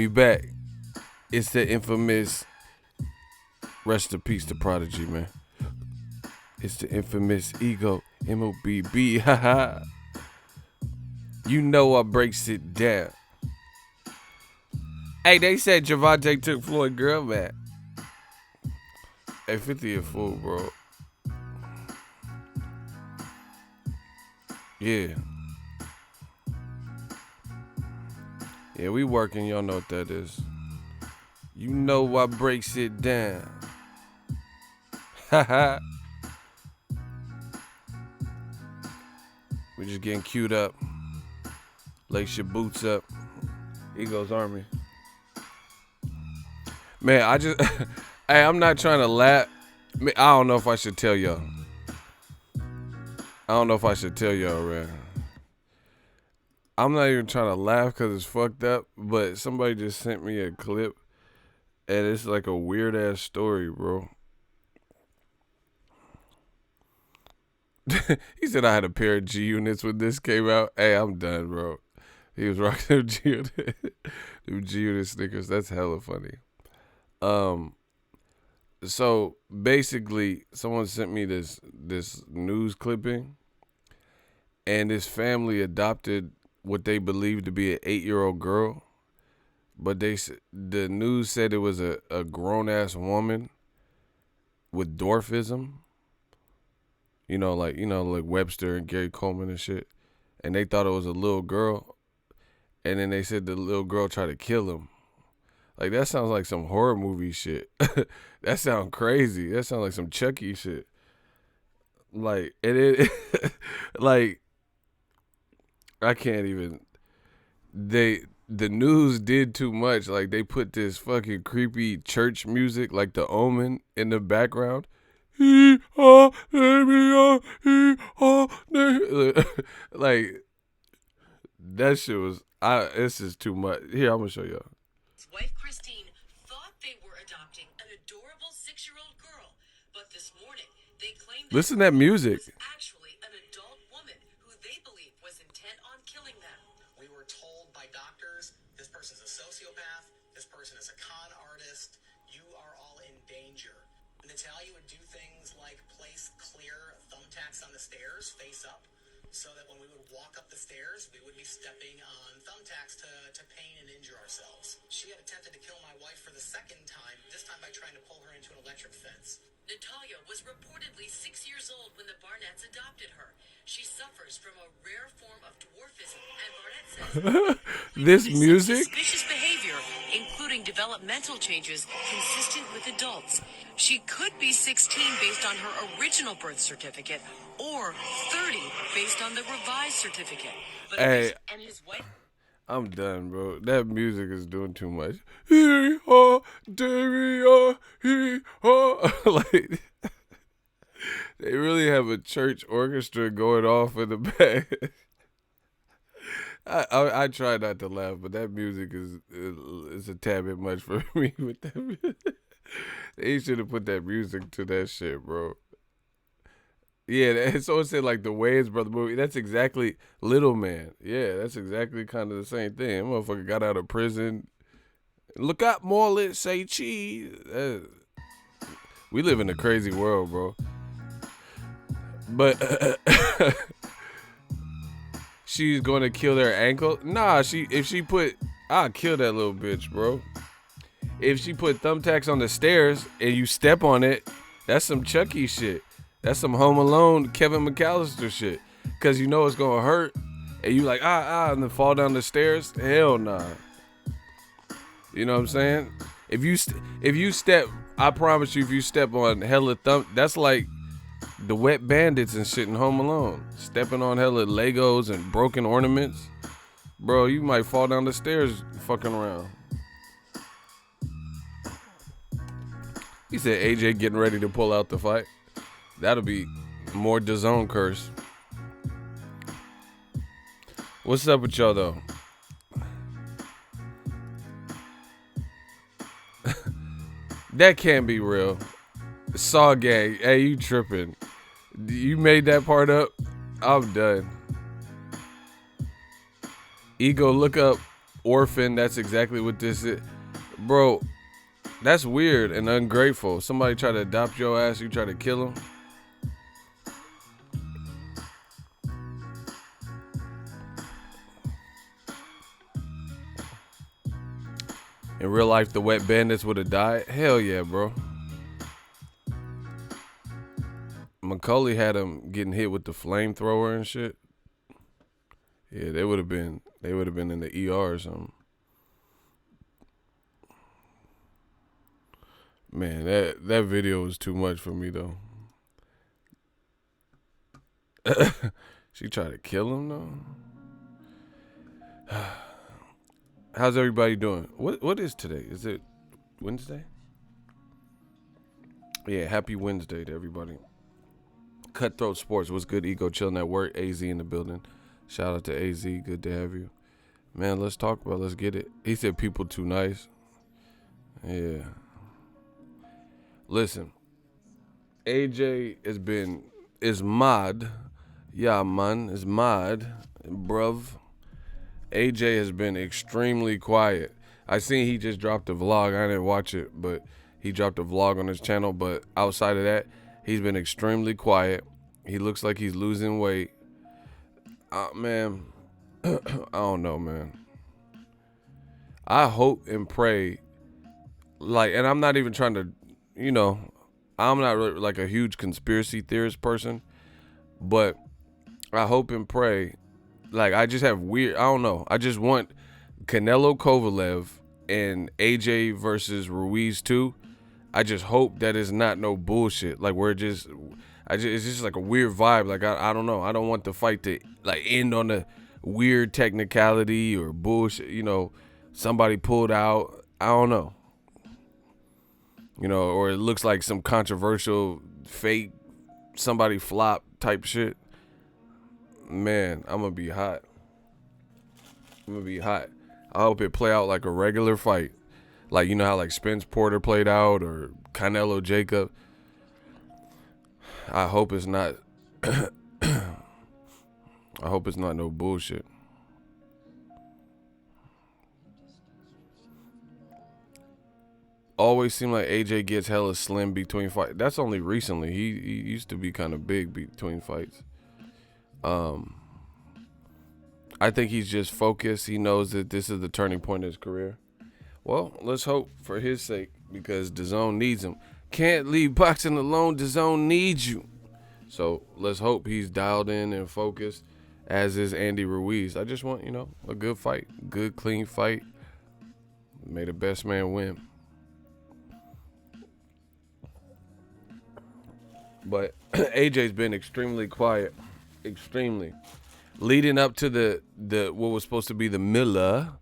We back. It's the infamous, rest in peace to Prodigy, man. It's the infamous Ego, M-O-B-B, haha. You know I breaks it down. Hey, they said Javante took Floyd girl, man. Hey, 50 a fool, bro. Yeah. Yeah, we working. Y'all know what that is. You know I breaks it down. Haha. We just getting queued up. Lace your boots up. Eagles Army. Man, I just... hey, I'm not trying to laugh. I don't know if I should tell y'all. Man. I'm not even trying to laugh because it's fucked up, but somebody just sent me a clip, and it's like a weird-ass story, bro. He said I had a pair of G units when this came out. Hey, I'm done, bro. He was rocking them G unit sneakers. That's hella funny. So basically, someone sent me this news clipping, and this family adopted what they believed to be an 8-year-old girl, but the news said it was a grown ass woman with dwarfism. Like Webster and Gary Coleman and shit, and they thought it was a little girl, and then they said the little girl tried to kill him. Like, that sounds like some horror movie shit. That sounds crazy. That sounds like some Chucky shit. Like, like, I can't even. The news did too much. Like, they put this fucking creepy church music, like The Omen, in the background. Like, that shit was. This is too much. Here, I'm gonna show y'all. His wife Christine thought they were adopting an adorable 6-year-old girl, but this morning they claimed listen to that music. Was actually an adult woman who they believe was intent on killing them. We were told by doctors this person's a sociopath, this person is a con artist. You are all in danger. Natalia would do things like place clear thumbtacks on the stairs face up, so that when we would walk up the stairs, we would be stepping on thumbtacks to pain and injure ourselves. She had attempted to kill my wife for the second time, this time by trying to pull her into an electric fence. Natalia was reportedly 6 years old when the Barnetts adopted her. She suffers from a rare form of dwarfism, and Barnett says this music? Suspicious behavior, including developmental changes consistent with adults. She could be 16 based on her original birth certificate, or 30 based on the revised certificate. But hey, and his wife. I'm done, bro. That music is doing too much. Like, they really have a church orchestra going off in the back. I try not to laugh, but that music is a tad bit much for me. With that music. They should have put that music to that shit, bro. Yeah, so it said like the Wayans Brother movie. That's exactly Little Man. Yeah, that's exactly kind of the same thing. Motherfucker got out of prison. Look out, Marlon, say cheese. We live in a crazy world, bro. But she's going to kill their ankle? Nah, I'll kill that little bitch, bro. If she put thumbtacks on the stairs and you step on it, that's some Chucky shit. That's some Home Alone Kevin McAllister shit. Cause you know it's gonna hurt, and you like and then fall down the stairs. Hell nah. You know what I'm saying? If you step, I promise you, if you step on hella that's like the wet bandits and shit in Home Alone. Stepping on hella Legos and broken ornaments, bro. You might fall down the stairs fucking around. He said AJ getting ready to pull out the fight. That'll be more DAZN curse. What's up with y'all, though? That can't be real. Saw gang. Hey, you tripping. You made that part up? I'm done. Ego, look up orphan. That's exactly what this is. Bro, that's weird and ungrateful. Somebody try to adopt your ass, you try to kill him. In real life, the wet bandits would have died. Hell yeah, bro. Macaulay had him getting hit with the flamethrower and shit. Yeah, they would have been in the ER or something. Man, that video was too much for me though. She tried to kill him though. How's everybody doing? What is today? Is it Wednesday? Yeah, happy Wednesday to everybody. Cutthroat Sports, what's good? Ego chilling at work. AZ in the building. Shout out to AZ, good to have you. Man, let's talk about it. Let's get it. He said people too nice. Yeah. Listen, AJ is mad. Yeah, man, is mad, bruv. AJ has been extremely quiet. I seen he just dropped a vlog. I didn't watch it, but he dropped a vlog on his channel. But outside of that, he's been extremely quiet. He looks like he's losing weight. Man, I don't know, man. I hope and pray, like, and I'm not even trying to, I'm not really like a huge conspiracy theorist person, but I hope and pray, like, I just have weird, I don't know. I just want Canelo Kovalev and AJ versus Ruiz too. I just hope that it's not no bullshit. Like, it's just like a weird vibe. Like, I don't know. I don't want the fight to like end on a weird technicality or bullshit. Somebody pulled out. I don't know. Or it looks like some controversial fake somebody flop type shit. Man, I'm gonna be hot. I hope it play out like a regular fight. Like, how like Spence Porter played out or Canelo Jacob. I hope it's not I hope it's not no bullshit. Always seem like AJ gets hella slim between fights. That's only recently. He used to be kind of big between fights. I think he's just focused. He knows that this is the turning point in his career. Well, let's hope for his sake because DAZN needs him. Can't leave boxing alone. DAZN needs you. So let's hope he's dialed in and focused, as is Andy Ruiz. I just want, a good fight. Good, clean fight. May the best man win. But AJ's been extremely quiet. Extremely. Leading up to the what was supposed to be the Miller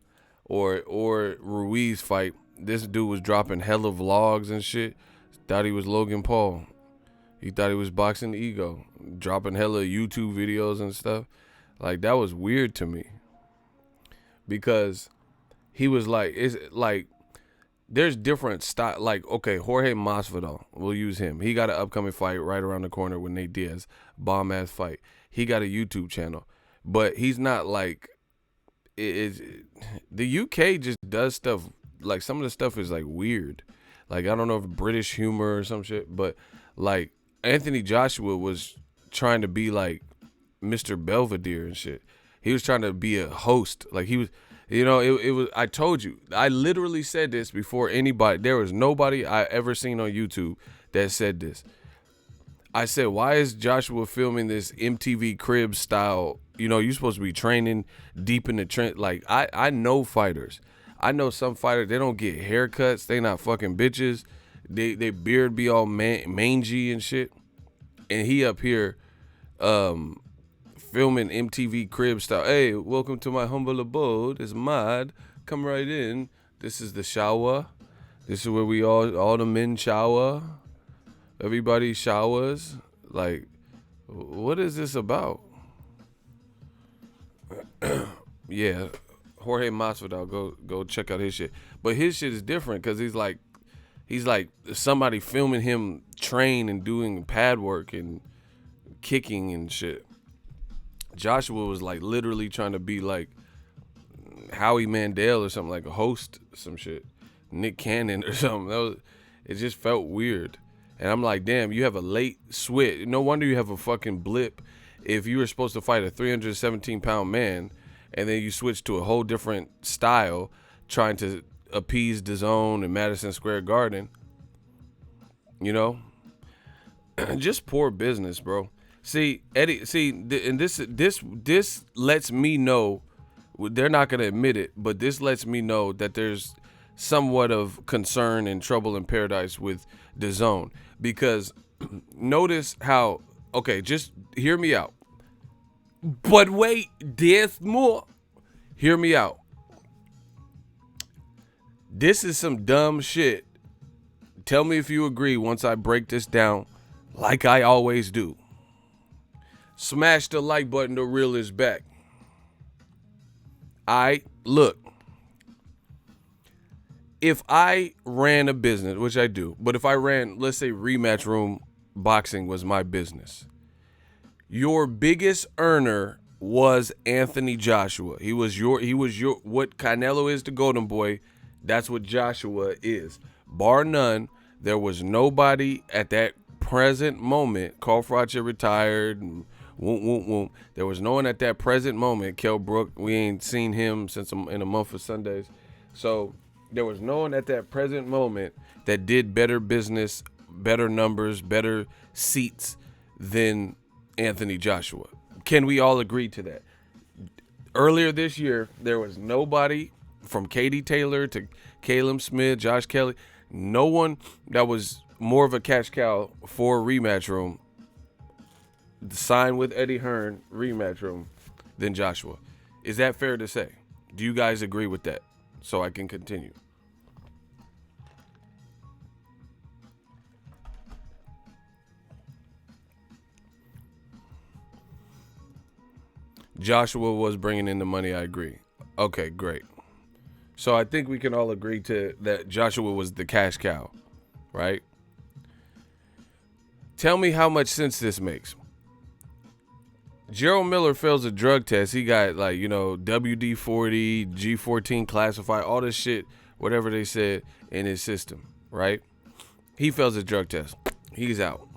or Ruiz fight, this dude was dropping hella vlogs and shit. Thought he was Logan Paul. He thought he was Boxingego, dropping hella YouTube videos and stuff. Like, that was weird to me. Because he was like, it's like, there's different style. Like, okay, Jorge Masvidal, we'll use him. He got an upcoming fight right around the corner with Nate Diaz. Bomb-ass fight. He got a YouTube channel. But he's not like, the UK just does stuff, like, some of the stuff is like weird. Like, I don't know if British humor or some shit, but like, Anthony Joshua was trying to be like Mr. Belvedere and shit. He was trying to be a host. Like, he was, it was, I told you, I literally said this before anybody, there was nobody I ever seen on YouTube that said this. I said, why is Joshua filming this MTV Crib style? You're supposed to be training deep in the trench. Like, I know fighters. I know some fighters, they don't get haircuts. They not fucking bitches. They beard be all mangy and shit. And he up here filming MTV Crib style. Hey, welcome to my humble abode. It's Mad. Come right in. This is the shower. This is where we all the men shower. Everybody showers. Like, what is this about? Yeah, Jorge Masvidal, go check out his shit. But his shit is different because he's like somebody filming him train and doing pad work and kicking and shit. Joshua was like literally trying to be like Howie Mandel or something, like a host, some shit, Nick Cannon or something. It just felt weird. And I'm like, damn, you have a late switch. No wonder you have a fucking blip if you were supposed to fight a 317-pound man and then you switch to a whole different style trying to appease DAZN and Madison Square Garden. You know? Just poor business, bro. See, Eddie, and this lets me know, they're not going to admit it, but this lets me know that there's somewhat of concern and trouble in paradise with DAZN. Because notice how, okay, just hear me out. But wait, there's more. Hear me out. This is some dumb shit. Tell me if you agree once I break this down like I always do. Smash the like button, the real is back. Look. If I ran a business, which I do, but if I ran, let's say Rematch Room Boxing was my business, your biggest earner was Anthony Joshua. He was your what Canelo is to Golden Boy, that's what Joshua is. Bar none, there was nobody at that present moment. Carl Frocha retired. There was no one at that present moment. Kell Brook, we ain't seen him since in a month of Sundays. So there was no one at that present moment that did better business, better numbers, better seats than Anthony Joshua. Can we all agree to that? Earlier this year, there was nobody from Katie Taylor to Caleb Smith, Josh Kelly, no one that was more of a cash cow for Rematch Room, signed with Eddie Hearn, Rematch Room, than Joshua. Is that fair to say? Do you guys agree with that? So I can continue. Joshua was bringing in the money, I agree. Okay, great. So I think we can all agree to that Joshua was the cash cow, right? Tell me how much sense this makes. Gerald Miller fails a drug test. He got WD-40, G14 classified, all this shit, whatever they said in his system, right? He fails a drug test. He's out.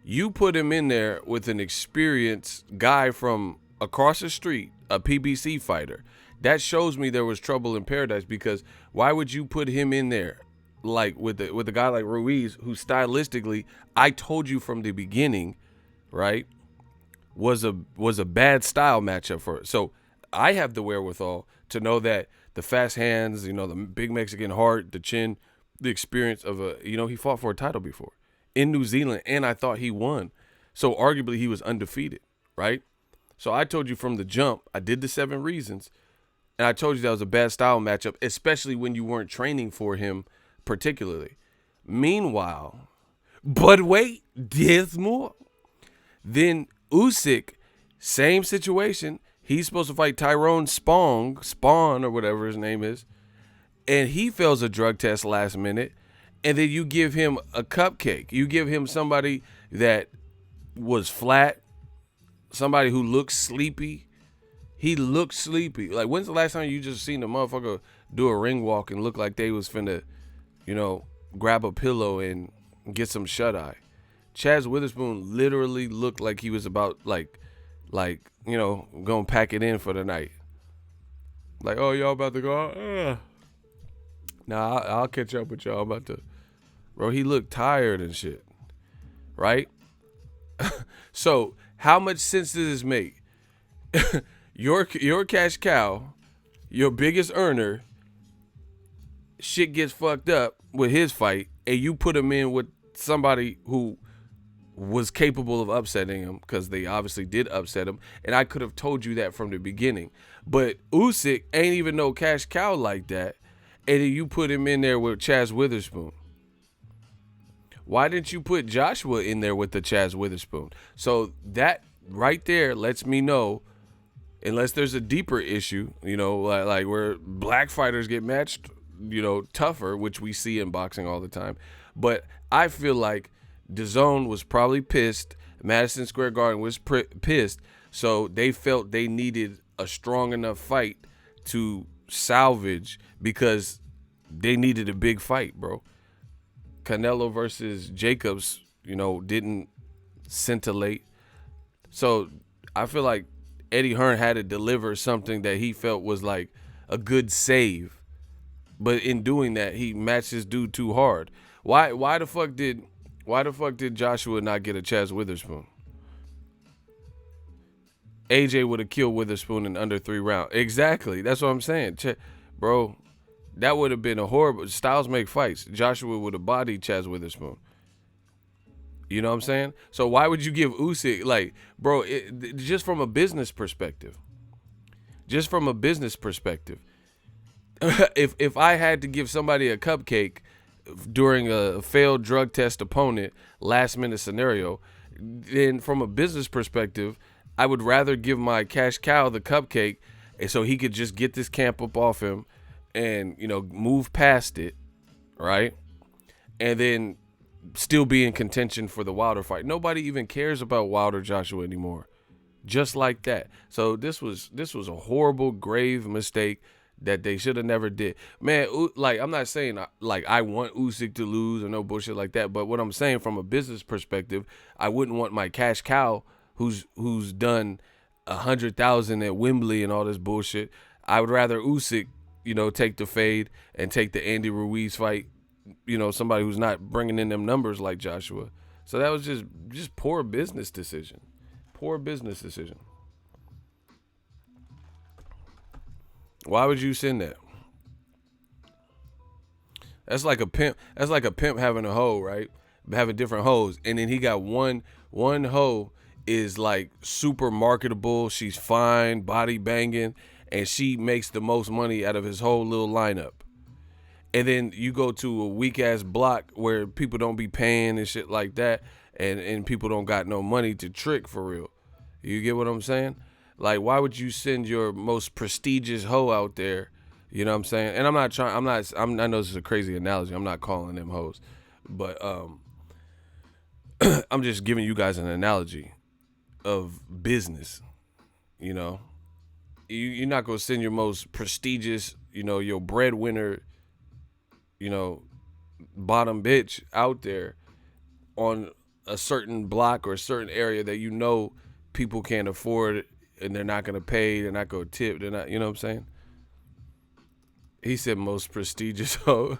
You put him in there with an experienced guy from across the street, a PBC fighter. That shows me there was trouble in paradise, because why would you put him in there like with a guy like Ruiz, who stylistically, I told you from the beginning, right, was a bad style matchup for it. So I have the wherewithal to know that the fast hands, the big Mexican heart, the chin, the experience of he fought for a title before in New Zealand, and I thought he won. So arguably he was undefeated, right? So I told you from the jump, I did the 7 reasons, and I told you that was a bad style matchup, especially when you weren't training for him particularly. Meanwhile, but wait, there's more. Then Usyk, same situation. He's supposed to fight Tyrone Spawn or whatever his name is, and he fails a drug test last minute. And then you give him a cupcake. You give him somebody that was flat, somebody who looks sleepy. He looks sleepy. Like, when's the last time you just seen a motherfucker do a ring walk and look like they was finna, grab a pillow and get some shut-eye? Chaz Witherspoon literally looked like he was about, gonna pack it in for the night. Like, oh, y'all about to go out? Nah, I'll catch up with y'all. I'm about to... Bro, he looked tired and shit, right? So, how much sense does this make? Your cash cow, your biggest earner, shit gets fucked up with his fight, and you put him in with somebody who was capable of upsetting him, because they obviously did upset him, and I could have told you that from the beginning. But Usyk ain't even no cash cow like that, and then you put him in there with Chaz Witherspoon. Why didn't you put Joshua in there with the Chaz Witherspoon? So that right there lets me know, unless there's a deeper issue, like where black fighters get matched, tougher, which we see in boxing all the time. But I feel like DAZN was probably pissed. Madison Square Garden was pissed. So they felt they needed a strong enough fight to salvage because they needed a big fight, bro. Canelo versus Jacobs, didn't scintillate. So I feel like Eddie Hearn had to deliver something that he felt was like a good save. But in doing that, he matched his dude too hard. Why the fuck did Joshua not get a Chaz Witherspoon? AJ would have killed Witherspoon in under 3 rounds. Exactly. That's what I'm saying. Bro, that would have been a horrible. Styles make fights. Joshua would have bodied Chaz Witherspoon. You know what I'm saying? So why would you give Usyk, like, bro, just from a business perspective. Just from a business perspective. If I had to give somebody a cupcake during a failed drug test opponent last minute scenario, then from a business perspective, I would rather give my cash cow the cupcake and so he could just get this camp up off him and, move past it, right? And then still be in contention for the Wilder fight. Nobody even cares about Wilder Joshua anymore. Just like that. So this was a horrible, grave mistake that they should have never did. Man, like, I'm not saying like I want Usyk to lose or no bullshit like that, but what I'm saying from a business perspective, I wouldn't want my cash cow who's done 100,000 at Wembley and all this bullshit. I would rather Usyk, take the fade and take the Andy Ruiz fight, somebody who's not bringing in them numbers like Joshua. So that was just poor business decision. Poor business decision. Why would you send that? That's like a pimp. That's like a pimp having a hoe, right? Having different hoes, and then he got one hoe is like super marketable. She's fine, body banging, and she makes the most money out of his whole little lineup. And then you go to a weak ass block where people don't be paying and shit like that, and people don't got no money to trick for real. You get what I'm saying? Like, why would you send your most prestigious hoe out there? You know what I'm saying? And I know this is a crazy analogy. I'm not calling them hoes. But I'm just giving you guys an analogy of business. You're not going to send your most prestigious, your breadwinner, bottom bitch out there on a certain block or a certain area that people can't afford it. And they're not going to pay. They're not going to tip. They're not, you know what I'm saying? He said most prestigious hoe.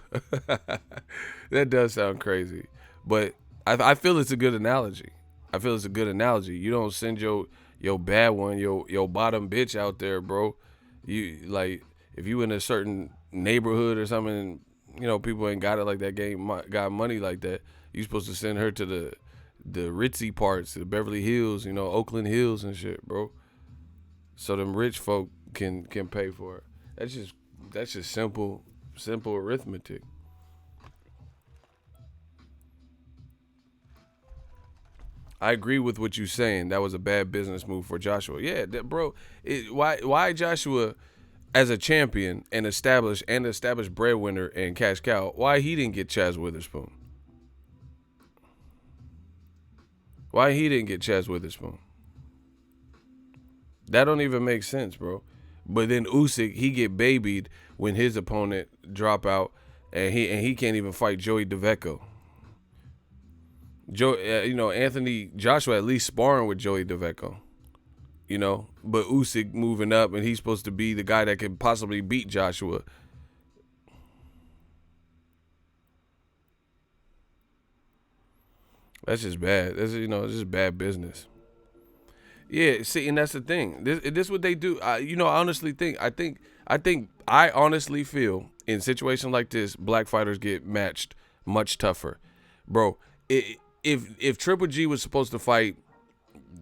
That does sound crazy. But I feel it's a good analogy. You don't send your bad one, your bottom bitch out there, bro. You, like, if you in a certain neighborhood or something, people ain't got it like that, got money like that, you supposed to send her to the ritzy parts, the Beverly Hills, Oakland Hills and shit, bro. So them rich folk can pay for it. That's just simple arithmetic. I agree with what you're saying. That was a bad business move for Joshua. Yeah, bro. Why Joshua, as a champion and established breadwinner and cash cow, why he didn't get Chaz Witherspoon? That don't even make sense, bro. But then Usyk, he get babied when his opponent drop out, and he can't even fight Joey DeVecco. Anthony Joshua at least sparring with Joey DeVecco. But Usyk moving up, and he's supposed to be the guy that can possibly beat Joshua. That's just bad. That's it's just bad business. Yeah, see, and that's the thing. This what they do. I honestly think. I honestly feel in situations like this, black fighters get matched much tougher, bro. If Triple G was supposed to fight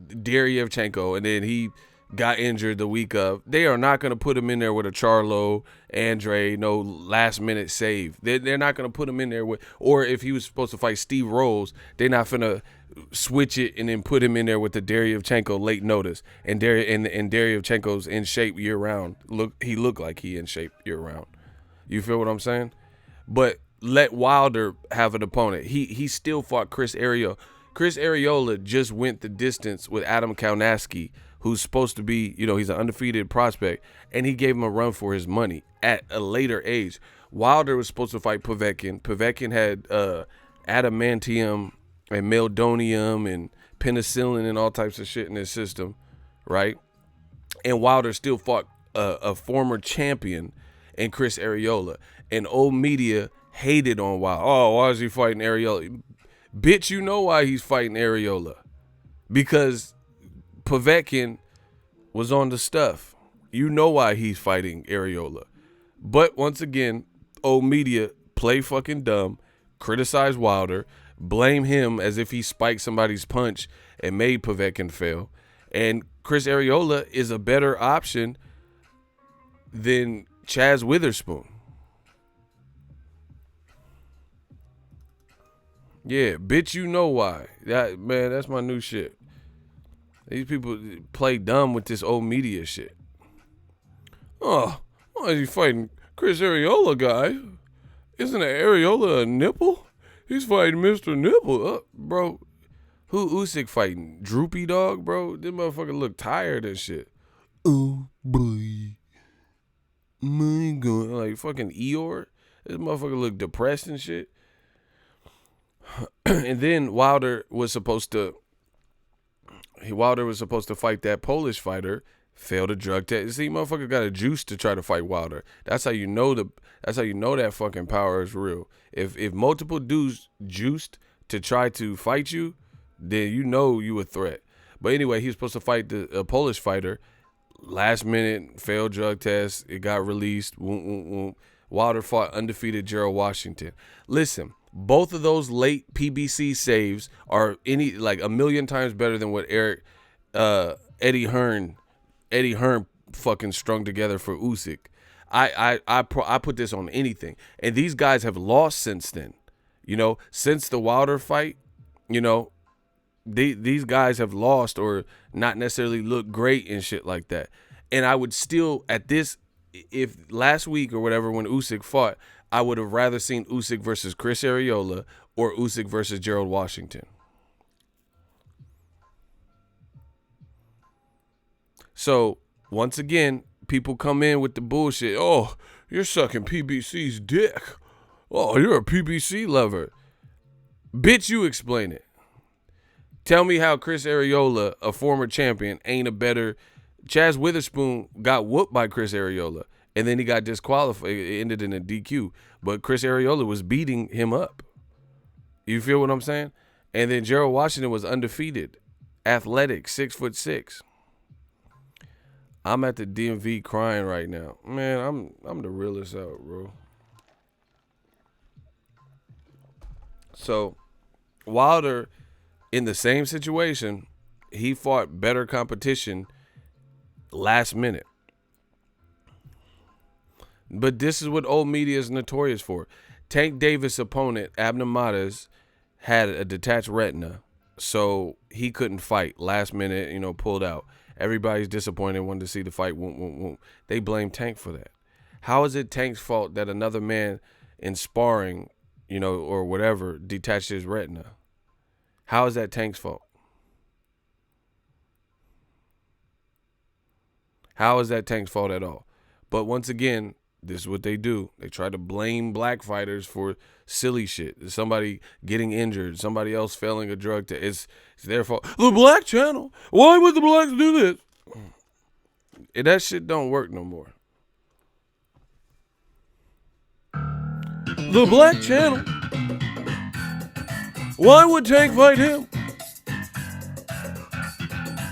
Deryevchenko and then he got injured the week of, they are not going to put him in there with a Charlo, Andre, no last minute save. They're not going to put him in there with, or if he was supposed to fight Steve Rolls, they're not going to switch it and then put him in there with the Deryevchenko late notice. And Deryevchenko's in shape year round. He looked like he in shape year round. You feel what I'm saying? But let Wilder have an opponent. He still fought Chris Arreola. Chris Arreola just went the distance with Adam Kaunaski, who's supposed to be, he's an undefeated prospect, and he gave him a run for his money at a later age. Wilder was supposed to fight Povetkin. Povetkin had adamantium and meldonium and penicillin and all types of shit in his system, right? And Wilder still fought a former champion in Chris Areola. And old media hated on Wilder. Oh, why is he fighting Areola? Bitch, you know why he's fighting Areola. Because Povetkin was on the stuff. You know why he's fighting Areola. But once again, old media play fucking dumb, criticize Wilder, blame him as if he spiked somebody's punch and made Povetkin fail. And Chris Areola is a better option than Chaz Witherspoon. Yeah, bitch, you know why. Man, that's my new shit. These people play dumb with this old media shit. Oh, why is he fighting Chris Areola guy? Isn't Areola a nipple? He's fighting Mr. Nipple. Bro, who Usyk fighting? Droopy dog, bro? This motherfucker look tired and shit. Oh, boy. My God. Like fucking Eeyore. This motherfucker look depressed and shit. And then Wilder was supposed to fight that Polish fighter, failed a drug test. See, motherfucker got a juice to try to fight Wilder. That's how you know that fucking power is real. If multiple dudes juiced to try to fight you, then you know you a threat. But anyway, he was supposed to fight a Polish fighter. Last minute, failed drug test. It got released. Wilder fought undefeated Gerald Washington. Listen, both of those late PBC saves are a million times better than what Eddie Hearn fucking strung together for Usyk. I put this on anything, and these guys have lost since then. Since the Wilder fight, these guys have lost or not necessarily look great and shit like that. And I would still if last week or whatever when Usyk fought, I would have rather seen Usyk versus Chris Areola or Usyk versus Gerald Washington. So, once again, people come in with the bullshit. Oh, you're sucking PBC's dick. Oh, you're a PBC lover. Bitch, you explain it. Tell me how Chris Areola, a former champion, ain't a better... Chaz Witherspoon got whooped by Chris Areola, and then he got disqualified. It ended in a DQ. But Chris Areola was beating him up. You feel what I'm saying? And then Gerald Washington was undefeated, athletic, 6'6". I'm at the DMV crying right now. Man, I'm the realest out, bro. So, Wilder, in the same situation, he fought better competition last minute. But this is what old media is notorious for. Tank Davis' opponent, Abner Mares, had a detached retina, so he couldn't fight. Last minute, pulled out. Everybody's disappointed, wanted to see the fight. They blame Tank for that. How is it Tank's fault that another man in sparring, or whatever, detached his retina? How is that Tank's fault? How is that Tank's fault at all? But once again, this is what they do. They try to blame black fighters for silly shit. Somebody getting injured, somebody else failing a drug test. It's their fault. The Black Channel. Why would the blacks do this? That shit don't work no more. The Black Channel. Why would Tank fight him?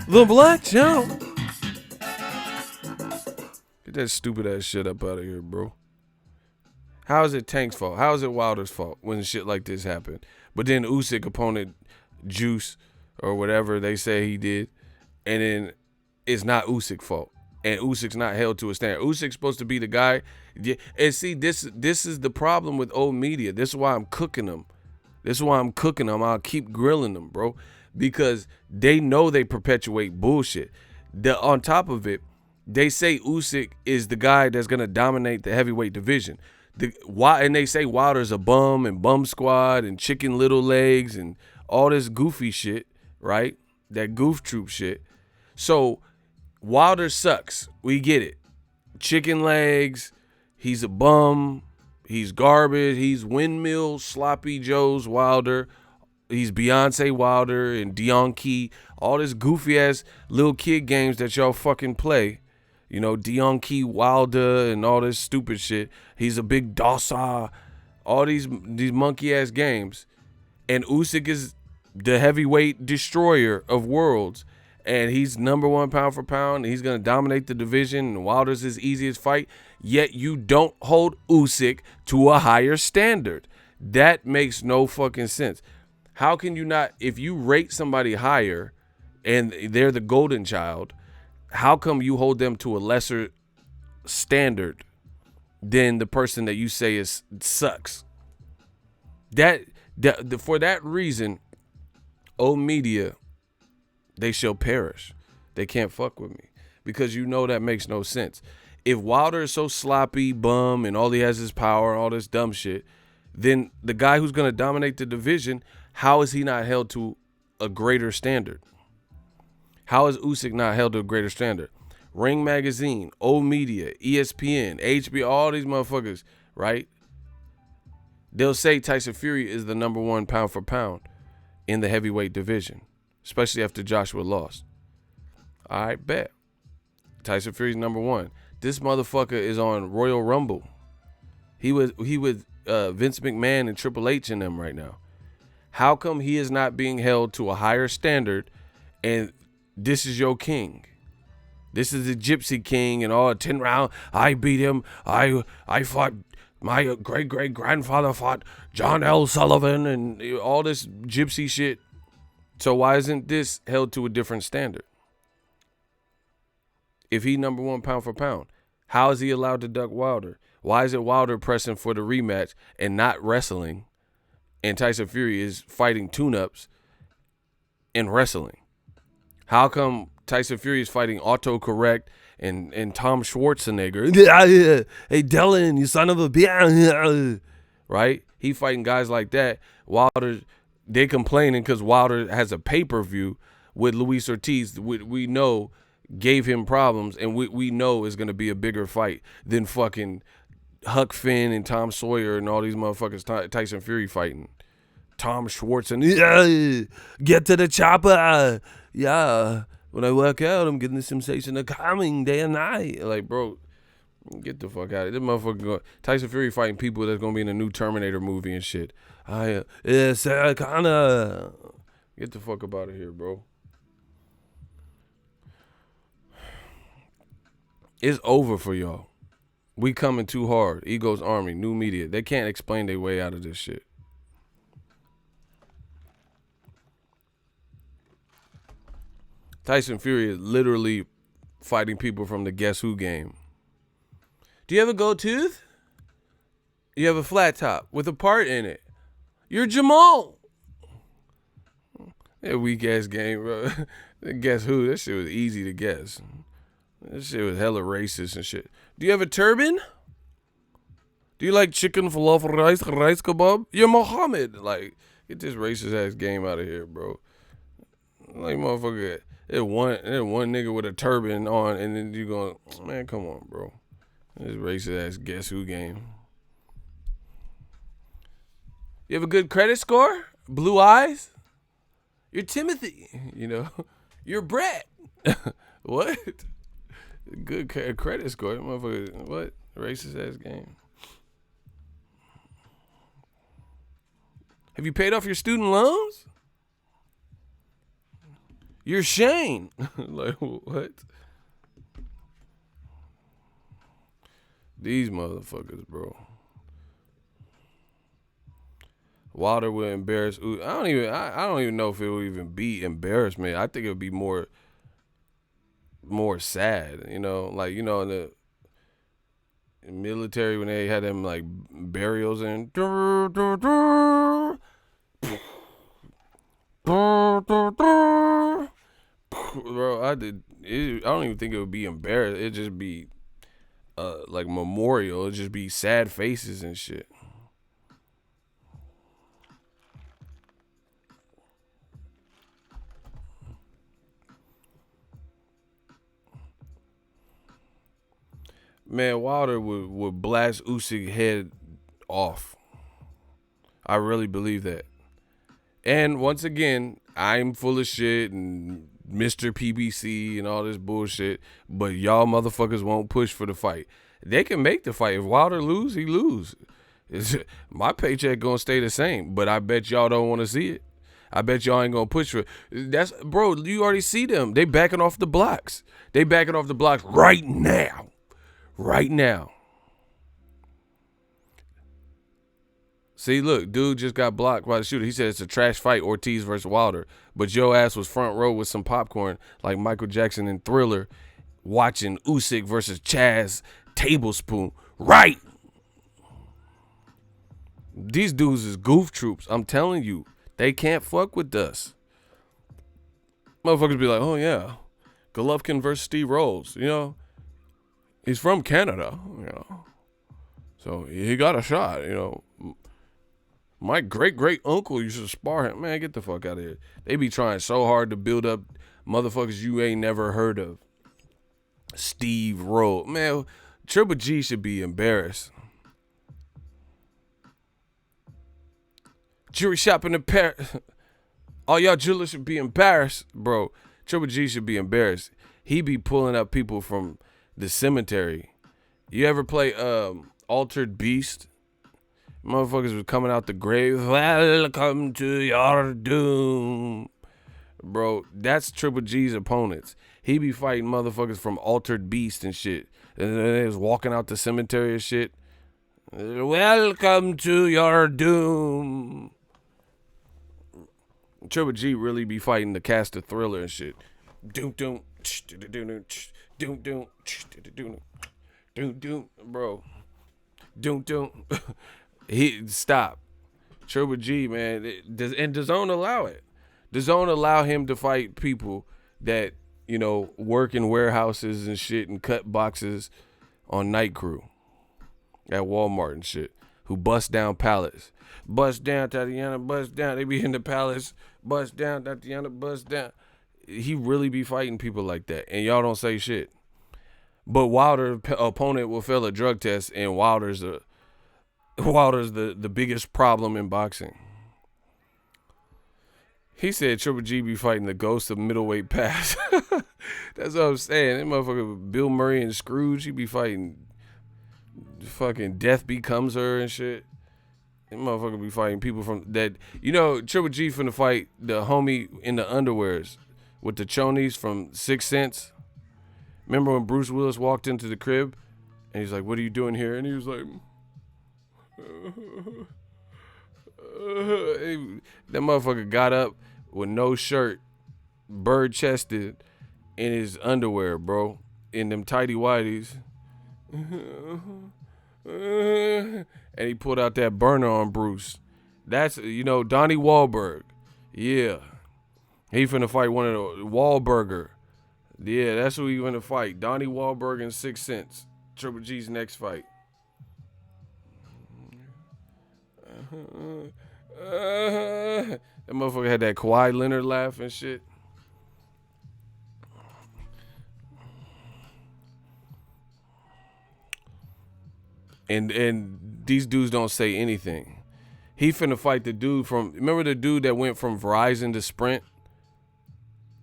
The Black Channel. Get that stupid ass shit up out of here, bro. How is it Tank's fault? How is it Wilder's fault when shit like this happened? But then Usyk opponent juice or whatever they say he did, and then it's not Usyk's fault. And Usyk's not held to a standard. Usyk's supposed to be the guy. And see, this is the problem with old media. This is why I'm cooking them. I'll keep grilling them, bro. Because they know they perpetuate bullshit. On top of it, they say Usyk is the guy that's going to dominate the heavyweight division. And they say Wilder's a bum and bum squad and chicken little legs and all this goofy shit, right? That goof troop shit. So Wilder sucks. We get it. Chicken legs. He's a bum. He's garbage. He's windmill, sloppy Joe's Wilder. He's Beyonce Wilder and Debunking. All this goofy ass little kid games that y'all fucking play. You know, Debunking Wilder and all this stupid shit. He's a big Dawsa. All these monkey ass games. And Usyk is the heavyweight destroyer of worlds. And he's number one pound for pound. He's going to dominate the division. And Wilder's his easiest fight. Yet you don't hold Usyk to a higher standard. That makes no fucking sense. How can you not, if you rate somebody higher and they're the golden child, how come you hold them to a lesser standard than the person that you say sucks? For that reason, old media, they shall perish. They can't fuck with me because you know that makes no sense. If Wilder is so sloppy, bum, and all he has is power, all this dumb shit, then the guy who's going to dominate the division, how is he not held to a greater standard? How is Usyk not held to a greater standard? Ring Magazine, old media, ESPN, HBO, all these motherfuckers, right? They'll say Tyson Fury is the number one pound for pound in the heavyweight division, especially after Joshua lost. All right, bet. Tyson Fury's number one. This motherfucker is on Royal Rumble. He with Vince McMahon and Triple H in them right now. How come he is not being held to a higher standard and this is your king? This is the Gypsy King and all 10 round. I beat him. I fought, my great-great-grandfather fought John L. Sullivan and all this gypsy shit. So why isn't this held to a different standard? If he number one pound for pound, how is he allowed to duck Wilder? Why is it Wilder pressing for the rematch and not wrestling? And Tyson Fury is fighting tune-ups in wrestling. How come Tyson Fury is fighting autocorrect and Tom Schwarzenegger? Hey, Dylan, you son of a bitch. Right? He fighting guys like that. Wilder, they complaining because Wilder has a pay-per-view with Luis Ortiz. We know gave him problems, and we know is going to be a bigger fight than fucking Huck Finn and Tom Sawyer and all these motherfuckers Tyson Fury fighting. Tom Schwarzenegger, get to the chopper. Yeah, when I work out, I'm getting the sensation of coming day and night. Like, bro, get the fuck out of here. This motherfucker Tyson Fury fighting people that's going to be in a new Terminator movie and shit. Sarah Connor. Get the fuck up out of here, bro. It's over for y'all. We coming too hard. Ego's Army, new media. They can't explain their way out of this shit. Tyson Fury is literally fighting people from the Guess Who game. Do you have a gold tooth? You have a flat top with a part in it. You're Jamal. That weak ass game, bro. Guess Who? That shit was easy to guess. That shit was hella racist and shit. Do you have a turban? Do you like chicken falafel rice kebab? You're Muhammad. Like, get this racist ass game out of here, bro. Like, motherfucker, there's one nigga with a turban on, and then you going, man, come on, bro. This racist ass Guess Who game. You have a good credit score? Blue eyes? You're Timothy. You know, you're Brett. What? Good credit score, motherfucker. What? Racist ass game. Have you paid off your student loans? You're Shane. Like, what? These motherfuckers, bro. Wilder will embarrass. I don't even know if it would even be embarrassment. I think it would be more sad, you know, like, you know, in the military when they had them like burials and bro, I don't even think it would be embarrassed. It'd just be like memorial. It'd just be sad faces and shit. Man, Wilder would blast Usyk head off. I really believe that. And once again, I'm full of shit and Mr. PBC and all this bullshit, but y'all motherfuckers won't push for the fight. They can make the fight. If Wilder lose, he lose. My paycheck gonna stay the same, but I bet y'all don't want to see it. I bet y'all ain't gonna push for it. That's, bro, you already see them. They backing off the blocks. They backing off the blocks right now. Right now. See, look, dude just got blocked by the shooter. He said it's a trash fight, Ortiz versus Wilder. But your ass was front row with some popcorn like Michael Jackson in Thriller watching Usyk versus Chaz Tablespoon. Right. These dudes is goof troops. I'm telling you, they can't fuck with us. Motherfuckers be like, oh, yeah, Golovkin versus Steve Rolls. You know, he's from Canada, you know. So he got a shot, you know. My great-great-uncle used to spar him. Man, get the fuck out of here. They be trying so hard to build up motherfuckers you ain't never heard of. Steve Rolls. Man, Triple G should be embarrassed. Jewelry shopping in Paris. All y'all jewelers should be embarrassed. Bro, Triple G should be embarrassed. He be pulling up people from the cemetery. You ever play Altered Beast? Motherfuckers was coming out the grave. Welcome to your doom. Bro, that's Triple G's opponents. He be fighting motherfuckers from Altered Beast and shit. And they was walking out the cemetery and shit. Welcome to your doom. Triple G really be fighting the cast of Thriller and shit. Doom doom doom doom doom doom doom, bro. Doom doom. He stop. Triple G, man, and DAZN allow it. DAZN allow him to fight people that, you know, work in warehouses and shit and cut boxes on night crew at Walmart and shit, who bust down pallets. Bust down, Tatiana, bust down. They be in the palace, bust down, Tatiana, bust down. He really be fighting people like that, and y'all don't say shit. But Wilder's opponent will fail a drug test, and Wilder's the biggest problem in boxing. He said Triple G be fighting the ghost of middleweight past. That's what I'm saying. That motherfucker Bill Murray and Scrooge, he be fighting fucking Death Becomes Her and shit. That motherfucker be fighting people from that. You know, Triple G finna fight the homie in the underwears with the chonies from Sixth Sense. Remember when Bruce Willis walked into the crib and he's like, what are you doing here? And he was like, that motherfucker got up with no shirt, bird chested, in his underwear, bro, in them tighty whities, and he pulled out that burner on Bruce. That's, you know, Donnie Wahlberg. Yeah, he finna fight one of the Wahlburger. Yeah, that's who he finna fight. Donnie Wahlberg in Sixth Sense. Triple G's next fight. That motherfucker had that Kawhi Leonard laugh and shit. And these dudes don't say anything. He finna fight the dude from, remember the dude that went from Verizon to Sprint?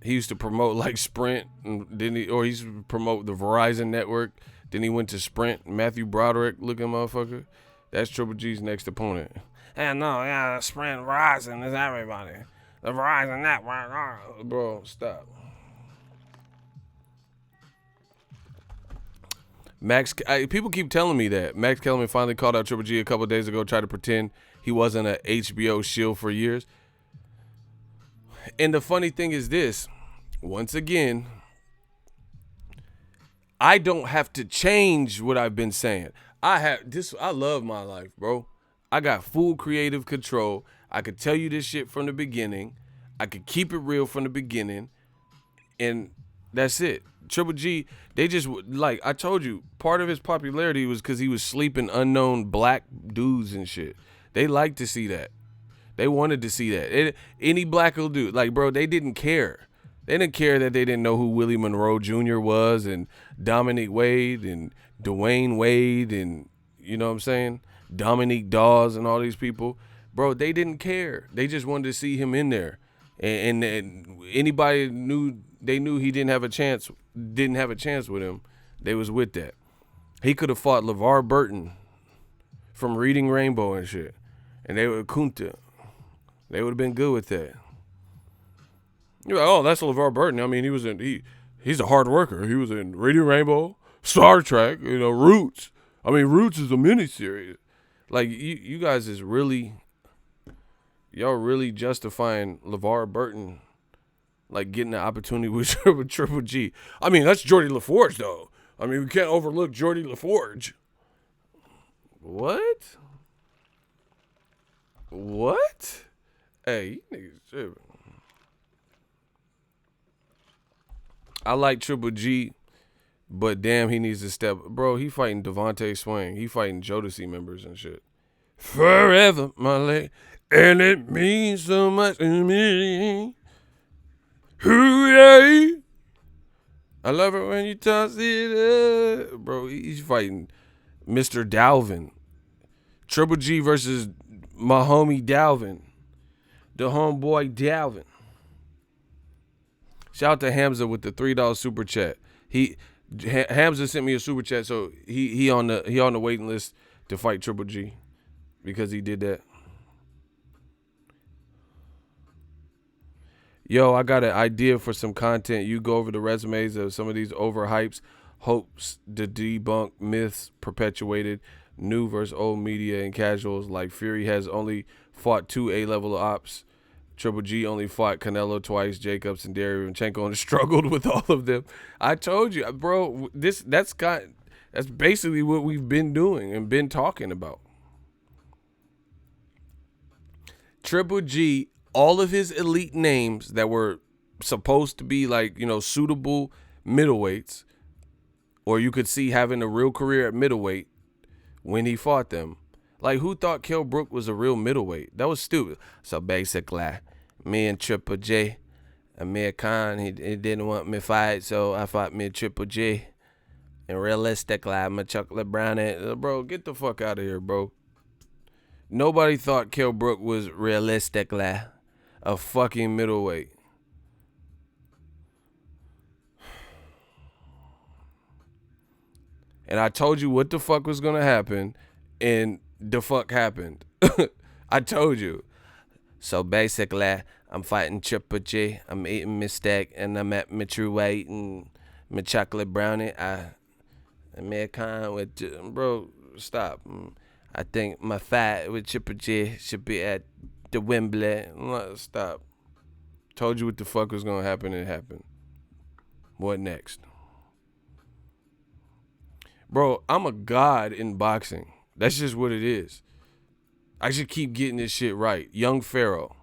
He used to promote like Sprint, and then he used to promote the Verizon network. Then he went to Sprint. Matthew Broderick looking motherfucker. That's Triple G's next opponent. And no, yeah, Sprint, Verizon is everybody. The Verizon network. Bro, stop. People keep telling me that. Max Kellerman finally called out Triple G a couple of days ago, tried to pretend he wasn't an HBO shield for years. And the funny thing is this, once again, I don't have to change what I've been saying. I love my life, bro. I got full creative control. I could tell you this shit from the beginning. I could keep it real from the beginning. And that's it. Triple G, they just, like I told you, part of his popularity was because he was sleeping unknown black dudes and shit. They like to see that. They wanted to see that. Any black dude, like, bro, they didn't care. They didn't care that they didn't know who Willie Monroe Jr. was and Dominic Wade and Dwayne Wade and, you know what I'm saying, Dominique Dawes and all these people. Bro, they didn't care. They just wanted to see him in there. And anybody knew he didn't have a chance with him, they was with that. He could have fought LeVar Burton from Reading Rainbow and shit. And they would Kunta. They would have been good with that. You're like, oh, that's LeVar Burton. I mean, he's a hard worker. He was in Reading Rainbow, Star Trek, Roots. I mean, Roots is a miniseries. Like, you guys is really, y'all really justifying LeVar Burton, like, getting the opportunity with Triple G. I mean, that's Geordie LaForge, though. I mean, we can't overlook Geordie LaForge. What? Hey, you niggas tripping. I like Triple G, but damn, he needs to step. Bro, he fighting Devontae Swing. He fighting Jodeci members and shit. Forever, my lady, and it means so much to me. Hooray! I love it when you toss it up. Bro, he's fighting Mr. Dalvin. Triple G versus my homie Dalvin. The homeboy Dalvin. Shout out to Hamza with the $3 super chat. Hamza sent me a super chat, so he on the waiting list to fight Triple G because he did that. Yo, I got an idea for some content. You go over the resumes of some of these overhypes, hopes to debunk myths perpetuated, new versus old media and casuals. Like Fury has only fought 2 A-level ops. Triple G only fought Canelo twice, Jacobs and Derevyanchenko, and struggled with all of them. I told you, bro. That's basically what we've been doing and been talking about. Triple G, all of his elite names that were supposed to be like, suitable middleweights, or you could see having a real career at middleweight when he fought them. Like, who thought Kell Brook was a real middleweight? That was stupid. So basically, me and Triple J, Amir Khan, he didn't want me to fight, so I fought me and Triple J. And realistically, I'm a chocolate brownie. Bro, get the fuck out of here, bro. Nobody thought Kell Brook was realistically a fucking middleweight. And I told you what the fuck was going to happen, and the fuck happened. I told you. So basically, I'm fighting Triple G. I'm eating my steak, and I'm at my true weight and my chocolate brownie. American with, bro, stop. I think my fight with Triple G should be at the Wembley. Stop. Told you what the fuck was going to happen, and it happened. What next? Bro, I'm a god in boxing. That's just what it is. I should keep getting this shit right. Young Pharaoh.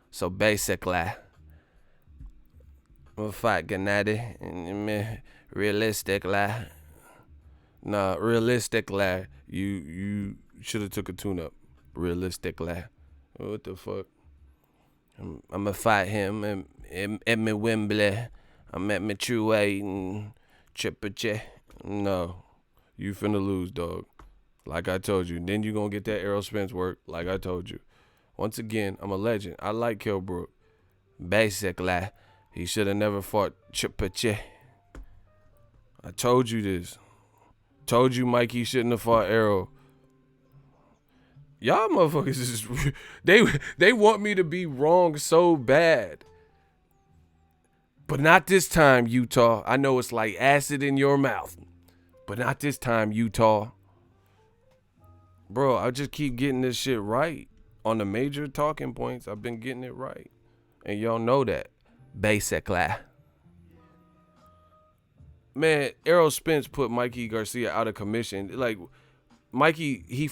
So basically, I'm gonna fight Gennady. And realistically, you should have took a tune-up. Realistically. What the fuck? I'm gonna fight him at me Wembley. I'm at my true weight and Triple J. No. You finna lose, dog. Like I told you. Then you gonna get that Errol Spence work, like I told you. Once again, I'm a legend. I like Kell Brook. Basically, he should have never fought Triple J. I told you this. Told you Mikey shouldn't have fought Errol. Y'all motherfuckers is they want me to be wrong so bad. But not this time, Utah. I know it's like acid in your mouth. But not this time, Utah. Bro, I just keep getting this shit right. On the major talking points, I've been getting it right. And y'all know that. Basically. Man, Errol Spence put Mikey Garcia out of commission. Like, Mikey, he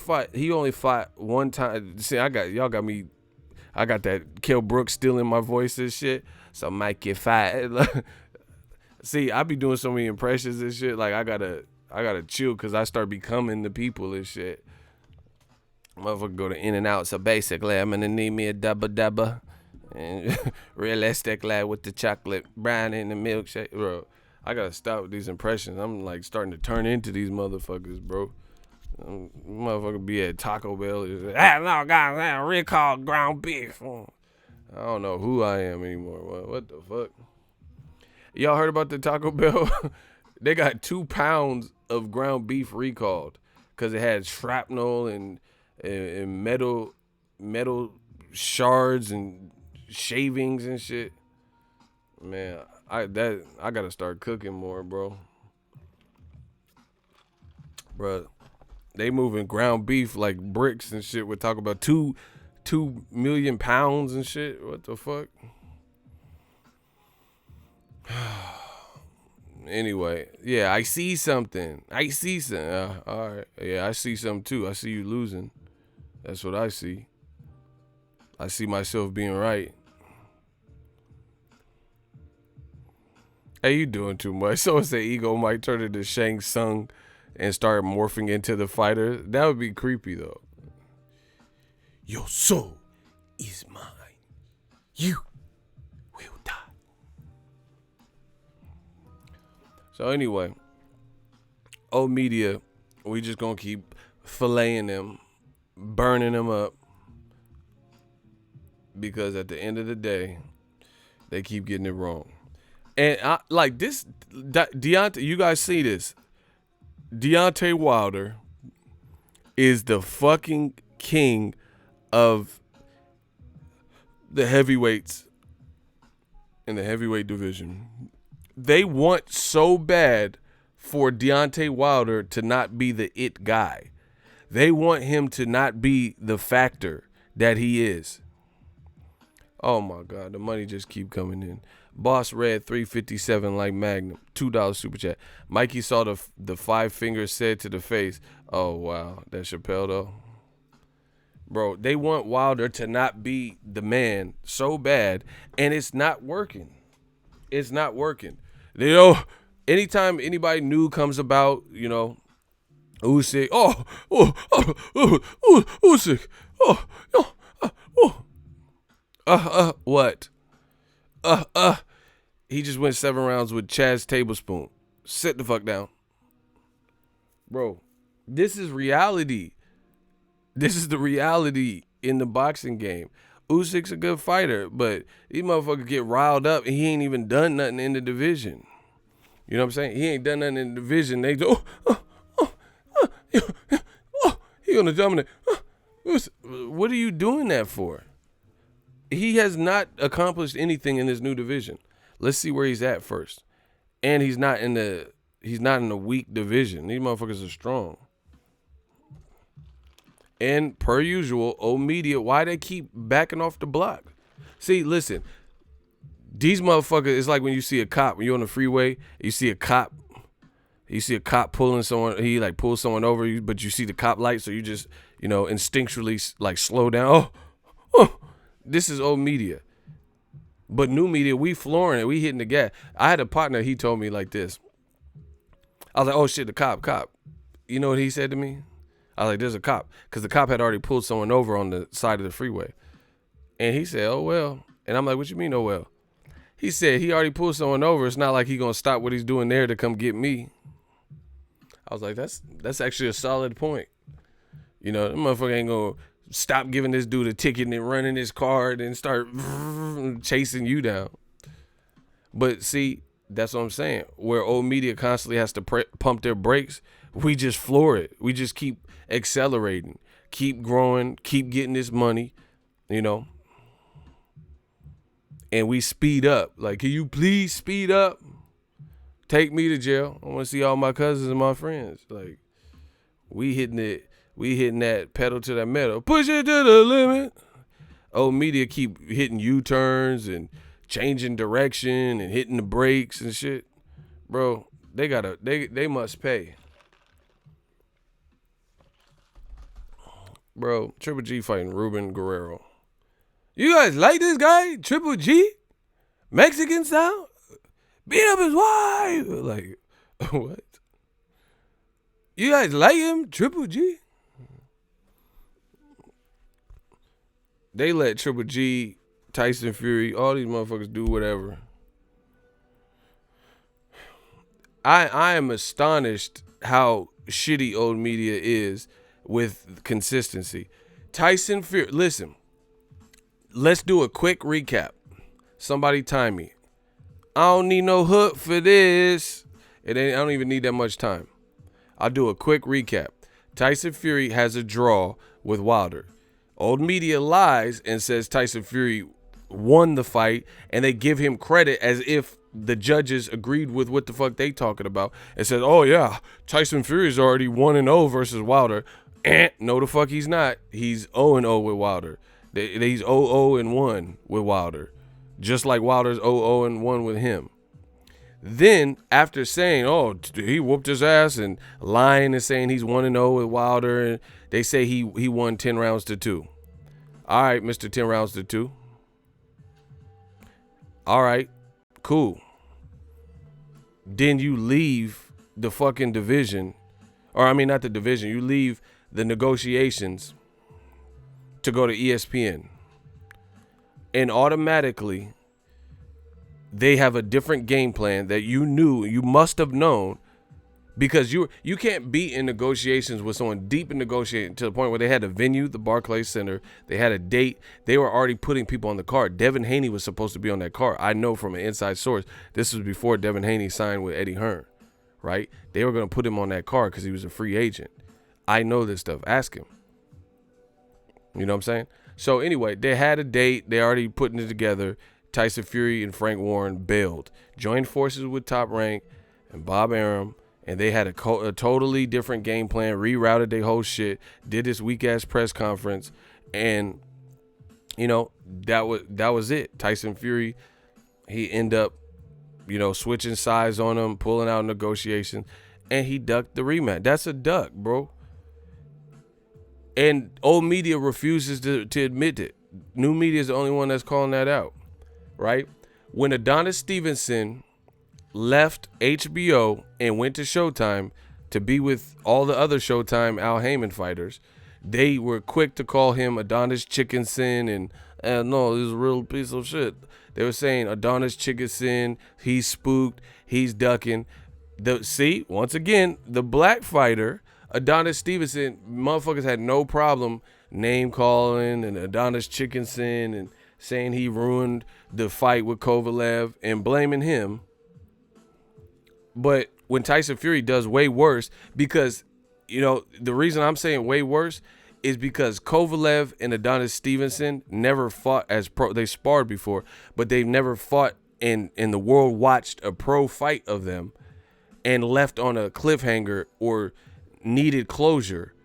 only fought one time. See, I got that Kell Brook still in my voice and shit. So Mikey fight. See, I be doing so many impressions and shit. Like, I gotta chill because I start becoming the people and shit. Motherfucker go to In and Out. So basically, I'm gonna need me a double. And realistic lad with the chocolate brown in the milkshake, bro. I gotta stop with these impressions. I'm like starting to turn into these motherfuckers, bro. Motherfucker be at Taco Bell. No, guys, recall ground beef. I don't know who I am anymore. What the fuck? Y'all heard about the Taco Bell? They got 2 pounds of ground beef recalled because it had shrapnel and metal shards and shavings and shit. Man, I gotta start cooking more, bro. Bro, they moving ground beef like bricks and shit. We're talking about 2 million pounds and shit. What the fuck? Anyway, yeah, I see something. All right. Yeah, I see something too. I see you losing. That's what I see. I see myself being right. Hey, you doing too much. Someone say ego might turn into Shang Tsung and start morphing into the fighter. That would be creepy, though. Your soul is mine. You will die. So anyway, old media, we just gonna keep filleting them, burning them up, because at the end of the day, they keep getting it wrong. And I like this, Deontay. You guys see this? Deontay Wilder is the fucking king of the heavyweights in the heavyweight division. They want so bad for Deontay Wilder to not be the it guy. They want him to not be the factor that he is. Oh my God, the money just keep coming in. Boss Red 357 like Magnum, $2 super chat. Mikey saw the 5 fingers said to the face. Oh wow, that's Chappelle though. Bro, they want Wilder to not be the man so bad, and it's not working. It's not working. You know, anytime anybody new comes about, you know, Usyk, Usyk, what? He just went 7 rounds with Chaz Tablespoon. Sit the fuck down. Bro, this is reality. This is the reality in the boxing game. Usyk's a good fighter, but these motherfuckers get riled up and he ain't even done nothing in the division. You know what I'm saying? He ain't done nothing in the division. They go, he gonna dominate. What are you doing that for? He has not accomplished anything in this new division. Let's see where he's at first. And he's not in the weak division. These motherfuckers are strong. And per usual, old media, why they keep backing off the block? See, listen, these motherfuckers, it's like when you see a cop, when you're on the freeway, you see a cop pulling someone, he like pulls someone over, but you see the cop light, so you just, you know, instinctually like slow down. This is old media. But new media, we flooring it, we hitting the gas. I had a partner, he told me like this. I was like, oh shit, the cop. You know what he said to me? I was like, there's a cop. Because the cop had already pulled someone over on the side of the freeway. And he said, oh, well. And I'm like, what you mean, oh, well? He said, he already pulled someone over. It's not like he going to stop what he's doing there to come get me. I was like, that's actually a solid point. You know, the motherfucker ain't going to stop giving this dude a ticket and running his car and start chasing you down. But see, that's what I'm saying. Where old media constantly has to pump their brakes, we just floor it. We just keep accelerating, keep growing, keep getting this money, you know. And we speed up. Like, can you please speed up? Take me to jail. I want to see all my cousins and my friends. Like, we hitting that pedal to that metal. Push it to the limit. Old media keep hitting U-turns and changing direction and hitting the brakes and shit. Bro, they must pay. Bro, Triple G fighting Ruben Guerrero. You guys like this guy? Triple G? Mexican style? Beat up his wife? Like, what? You guys like him? Triple G? They let Triple G Tyson Fury, all these motherfuckers do whatever. I am astonished how shitty old media is with consistency. Tyson Fury, listen, let's do a quick recap. Somebody time me. I don't need no hook for this. I don't even need that much time. I'll do a quick recap. Tyson Fury has a draw with Wilder. Old media lies and says Tyson Fury won the fight, and they give him credit as if the judges agreed with what the fuck they talking about and said, oh yeah, Tyson Fury's already 1-0 versus Wilder. No, the fuck he's not. He's 0-0 with Wilder. He's 0-0-1 with Wilder, just like Wilder's 0-0-1 with him. Then, after saying, oh, he whooped his ass and lying and saying he's 1-0 with Wilder, and they say he won 10 rounds to 2. All right, Mr. 10 rounds to 2. All right, cool. Then you leave the fucking division, or I mean, not the division, you leave the negotiations to go to ESPN. And automatically, they have a different game plan that you must have known, because you can't be in negotiations with someone deep in negotiating to the point where they had a venue, the Barclays Center, they had a date, they were already putting people on the card. Devin Haney was supposed to be on that card. I know from an inside source, this was before Devin Haney signed with Eddie Hearn, right? They were going to put him on that card because he was a free agent. I know this stuff. Ask him. You know what I'm saying? So anyway, they had a date. They already putting it together. Tyson Fury and Frank Warren bailed, joined forces with Top Rank and Bob Arum, and they had a totally different game plan, rerouted their whole shit, did this weak-ass press conference, and, you know, that was it. Tyson Fury, he ended up, you know, switching sides on him, pulling out negotiations, and he ducked the rematch. That's a duck, bro. And old media refuses to admit it. New media is the only one that's calling that out, right? When Adonis Stevenson left HBO and went to Showtime to be with all the other Showtime Al Heyman fighters, they were quick to call him Adonis Chickenson and no, this is a real piece of shit. They were saying Adonis Chickenson, he's spooked, he's ducking. See, once again, the black fighter, Adonis Stevenson, motherfuckers had no problem name calling and Adonis Chickenson and saying he ruined the fight with Kovalev and blaming him. But when Tyson Fury does way worse, because, you know, the reason I'm saying way worse is because Kovalev and Adonis Stevenson never fought as pro. They sparred before, but they've never fought and the world watched a pro fight of them and left on a cliffhanger or needed closure.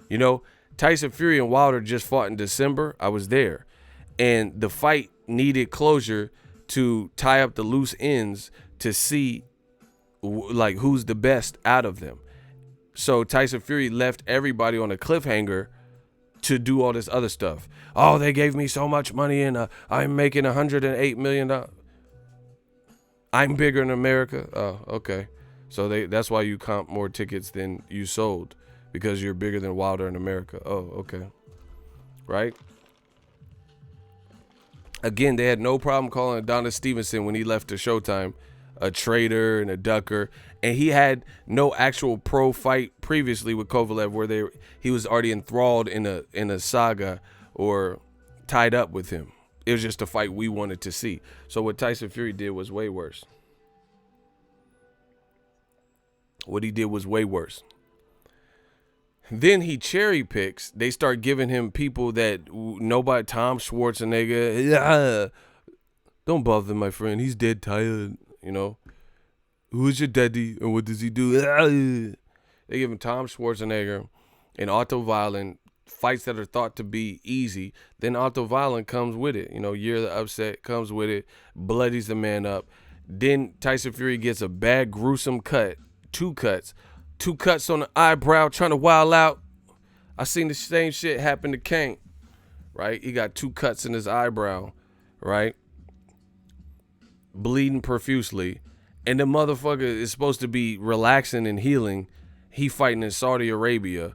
You know, Tyson Fury and Wilder just fought in December. I was there. And the fight needed closure to tie up the loose ends to see like who's the best out of them. So Tyson Fury left everybody on a cliffhanger to do all this other stuff. Oh, they gave me so much money and I'm making $108 million. I'm bigger in America. Oh, okay. So that's why you comp more tickets than you sold, because you're bigger than Wilder in America. Oh, okay. Right? Again, they had no problem calling Adonis Stevenson when he left to Showtime a traitor and a ducker, and he had no actual pro fight previously with Kovalev where he was already enthralled in a saga or tied up with him. It was just a fight we wanted to see. So what Tyson Fury did was way worse. What he did was way worse. Then he cherry picks. They start giving him people that nobody, Tom Schwarzenegger. Don't bother my friend. He's dead tired. You know, who's your daddy and what does he do? They give him Tom Schwarzenegger and Otto Violin, fights that are thought to be easy. Then Otto Violin comes with it. You know, Year of the Upset comes with it, bloodies the man up. Then Tyson Fury gets a bad, gruesome cut, two cuts on the eyebrow, trying to wild out. I seen the same shit happen to Kane, right? He got 2 cuts in his eyebrow, right? Bleeding profusely, and the motherfucker is supposed to be relaxing and healing. He fighting in Saudi Arabia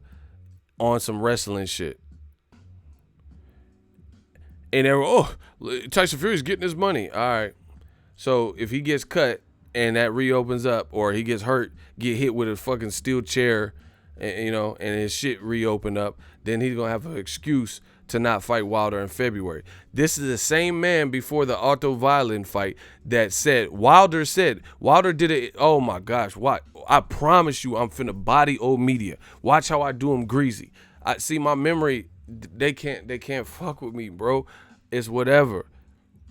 on some wrestling shit. And they were, Tyson Fury's getting his money. All right. So if he gets cut and that reopens up, or he gets hurt, get hit with a fucking steel chair, and his shit reopened up, then he's gonna have an excuse to not fight Wilder in February. This is the same man before the Otto Violin fight that Wilder did it. Oh my gosh, what? I promise you, I'm finna body old media. Watch how I do him greasy. I see my memory. They can't fuck with me, bro. It's whatever.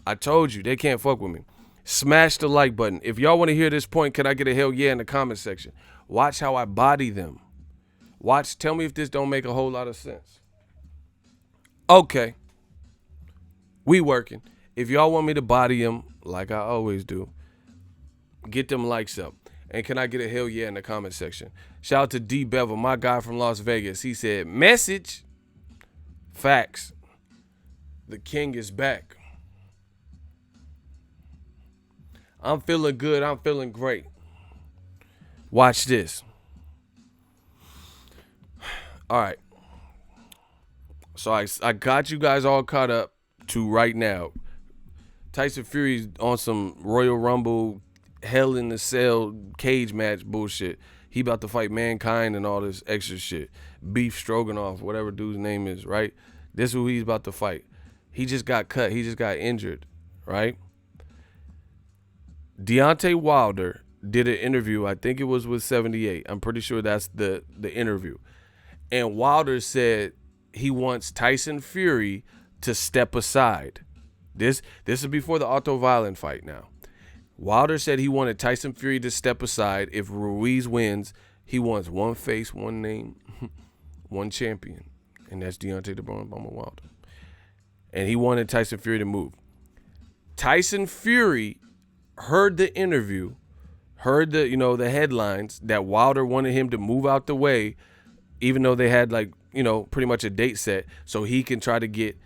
I told you they can't fuck with me. Smash the like button. If y'all want to hear this point, can I get a hell yeah in the comment section? Watch how I body them. Watch. Tell me if this don't make a whole lot of sense. Okay. We working. If y'all want me to body them like I always do, get them likes up. And can I get a hell yeah in the comment section? Shout out to D Bevel, my guy from Las Vegas. He said, message. Facts. The king is back. I'm feeling good. I'm feeling great. Watch this. All right. So I got you guys all caught up to right now. Tyson Fury's on some Royal Rumble, Hell in the Cell cage match bullshit. He about to fight Mankind and all this extra shit. Beef Stroganoff, whatever dude's name is, right? This is who he's about to fight. He just got cut. He just got injured, right? Deontay Wilder did an interview. I think it was with 78. I'm pretty sure that's the interview. And Wilder said he wants Tyson Fury to step aside. This is before the Otto Violin fight now. Wilder said he wanted Tyson Fury to step aside. If Ruiz wins, he wants one face, one name, one champion. And that's Deontay the Bone Bomber Wilder. And he wanted Tyson Fury to move. Tyson Fury heard the interview, heard the headlines that Wilder wanted him to move out the way, even though they had pretty much a date set, so he can try to get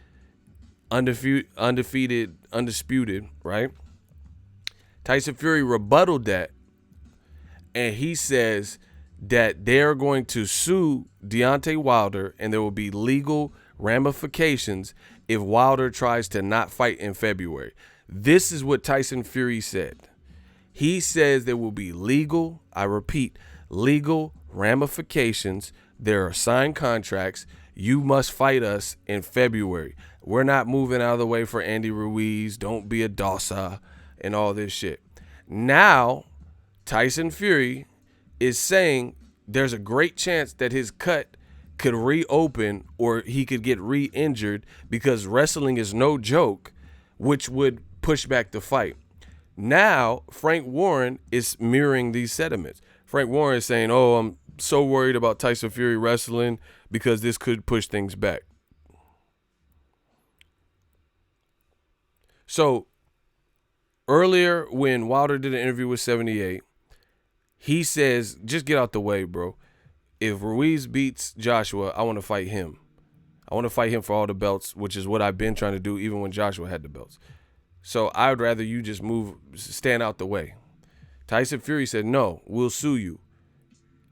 undisputed, right? Tyson Fury rebutted that, and he says that they're going to sue Deontay Wilder, and there will be legal ramifications if Wilder tries to not fight in February. This is what Tyson Fury said. He says there will be legal, I repeat, legal ramifications. There are signed contracts. You must fight us in February. We're not moving out of the way for Andy Ruiz. Don't be a Dawsa and all this shit. Now, Tyson Fury is saying there's a great chance that his cut could reopen or he could get re-injured because wrestling is no joke, which would push back the fight. Now, Frank Warren is mirroring these sentiments. Frank Warren is saying, I'm so worried about Tyson Fury wrestling because this could push things back. So, earlier when Wilder did an interview with 78, he says, just get out the way, bro. If Ruiz beats Joshua, I want to fight him. I want to fight him for all the belts, which is what I've been trying to do even when Joshua had the belts. So I would rather you just stand out the way. Tyson Fury said, no, we'll sue you.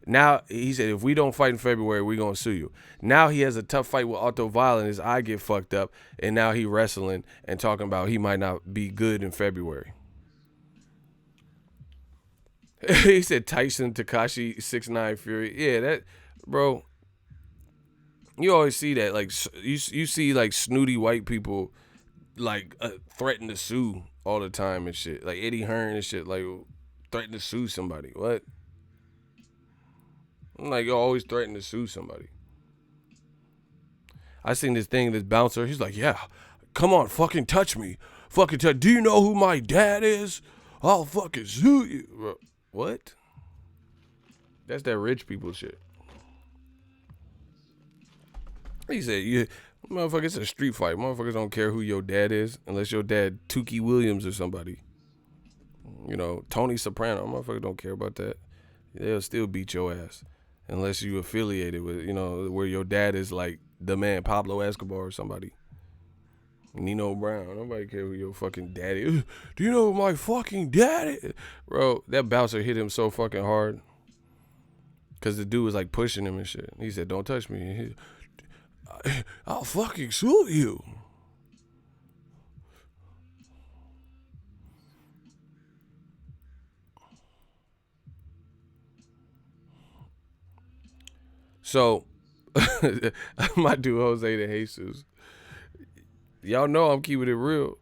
Now, he said, if we don't fight in February, we're going to sue you. Now he has a tough fight with Otto Violin. His eye get fucked up, and now he wrestling and talking about he might not be good in February. He said Tyson, Tekashi, 6ix9ine, Fury. Yeah, that, bro, you always see that. Like, you see, like, snooty white people, like, threaten to sue all the time and shit. Like, Eddie Hearn and shit, like, threaten to sue somebody. What? I'm like, you always threaten to sue somebody. I seen this thing, this bouncer, he's like, yeah, come on, fucking touch me. Fucking touch. Do you know who my dad is? I'll fucking sue you. Bro, what? That's that rich people shit. He said, yeah, motherfucker, it's a street fight. Motherfuckers don't care who your dad is unless your dad Tukey Williams or somebody. Tony Soprano. Motherfuckers don't care about that. They'll still beat your ass. Unless you affiliated with, where your dad is like the man Pablo Escobar or somebody. Nino Brown. Nobody care who your fucking daddy is. Do you know who my fucking daddy is? Bro, that bouncer hit him so fucking hard. Because the dude was like pushing him and shit. He said, don't touch me. I'll fucking sue you. So my dude Jose de Jesus. Y'all know I'm keeping it real.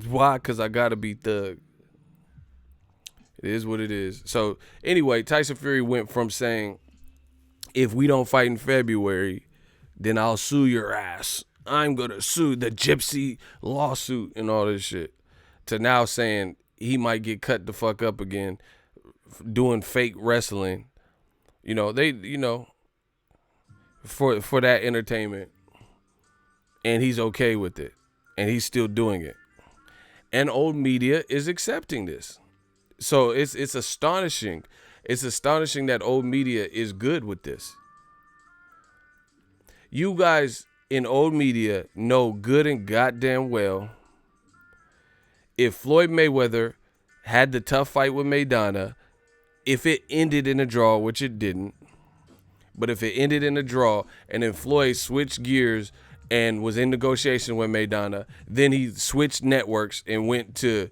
Why? Because I gotta be thug. It is what it is. So anyway, Tyson Fury went from saying, if we don't fight in February, then I'll sue your ass. I'm gonna sue the gypsy lawsuit and all this shit. To now saying he might get cut the fuck up again doing fake wrestling. For that entertainment. And he's okay with it. And he's still doing it. And old media is accepting this. So it's astonishing. It's astonishing that old media is good with this. You guys in old media know good and goddamn well if Floyd Mayweather had the tough fight with Maidana, if it ended in a draw, which it didn't, but if it ended in a draw and then Floyd switched gears and was in negotiation with Maidana, then he switched networks and went to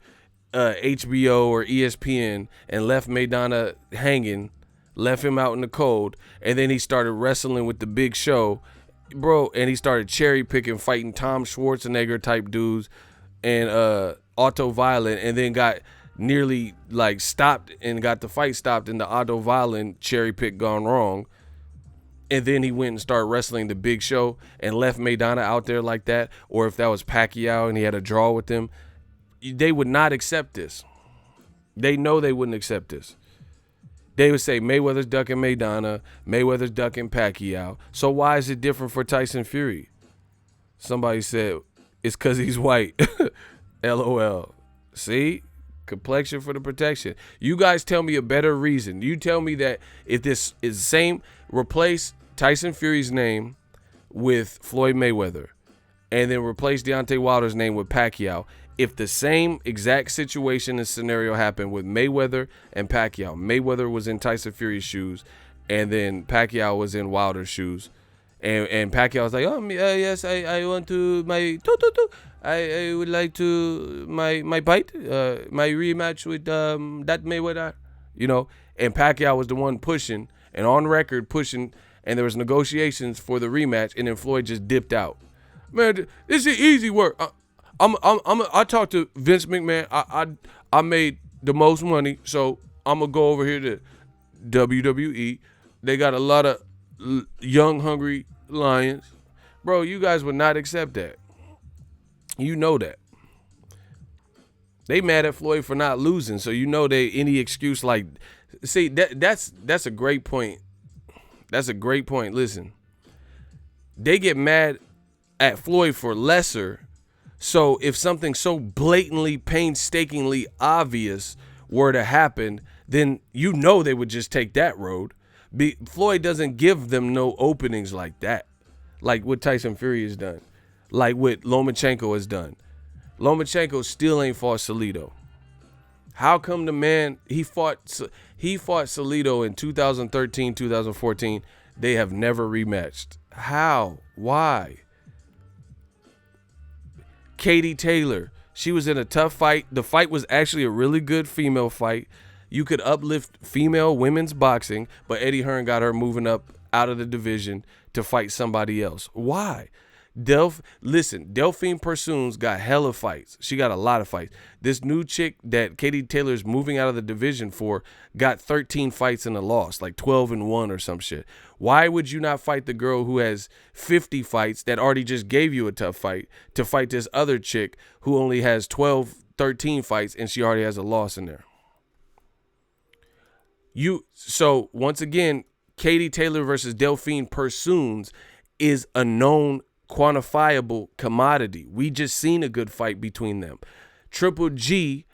HBO or ESPN and left Maidana hanging, left him out in the cold, and then he started wrestling with the Big Show, bro, and he started cherry picking, fighting Tom Schwarzenegger type dudes and Otto Violent, and then got nearly like stopped and got the fight stopped in the Otto Violent cherry pick gone wrong. And then he went and started wrestling the Big Show and left Maidana out there like that. Or if that was Pacquiao and he had a draw with them, they would not accept this. They know they wouldn't accept this. They would say Mayweather's ducking Maidana, Mayweather's ducking Pacquiao. So why is it different for Tyson Fury? Somebody said it's because he's white. LOL. See? Complexion for the protection. You guys tell me a better reason. You tell me that if this is the same, replace Tyson Fury's name with Floyd Mayweather and then replace Deontay Wilder's name with Pacquiao. If the same exact situation and scenario happened with Mayweather and Pacquiao, Mayweather was in Tyson Fury's shoes and then Pacquiao was in Wilder's shoes, and Pacquiao was like, yes, I want to I would like to my fight, my rematch with that Mayweather, and Pacquiao was the one pushing and on record pushing, and there was negotiations for the rematch, and then Floyd just dipped out. Man, this is easy work. I talked to Vince McMahon. I made the most money, so I'm gonna go over here to WWE. They got a lot of young, hungry lions. Bro, you guys would not accept that. You know that. They mad at Floyd for not losing, so any excuse like, see, that's a great point. That's a great point. Listen, they get mad at Floyd for lesser. So if something so blatantly, painstakingly obvious were to happen, then they would just take that road. Floyd doesn't give them no openings like that, like what Tyson Fury has done, like what Lomachenko has done. Lomachenko still ain't fought Salido. How come the man, he fought Salido in 2013, 2014. They have never rematched. How? Why? Katie Taylor, she was in a tough fight. The fight was actually a really good female fight. You could uplift female women's boxing, but Eddie Hearn got her moving up out of the division to fight somebody else. Why? Delphine Persoon's got hella fights. She got a lot of fights. This new chick that Katie Taylor's moving out of the division for got 13 fights and a loss, like 12-1 or some shit. Why would you not fight the girl who has 50 fights that already just gave you a tough fight to fight this other chick who only has 12, 13 fights and she already has a loss in there? So once again, Katie Taylor versus Delphine Persoon's is a known quantifiable commodity. We just seen a good fight between them. Triple G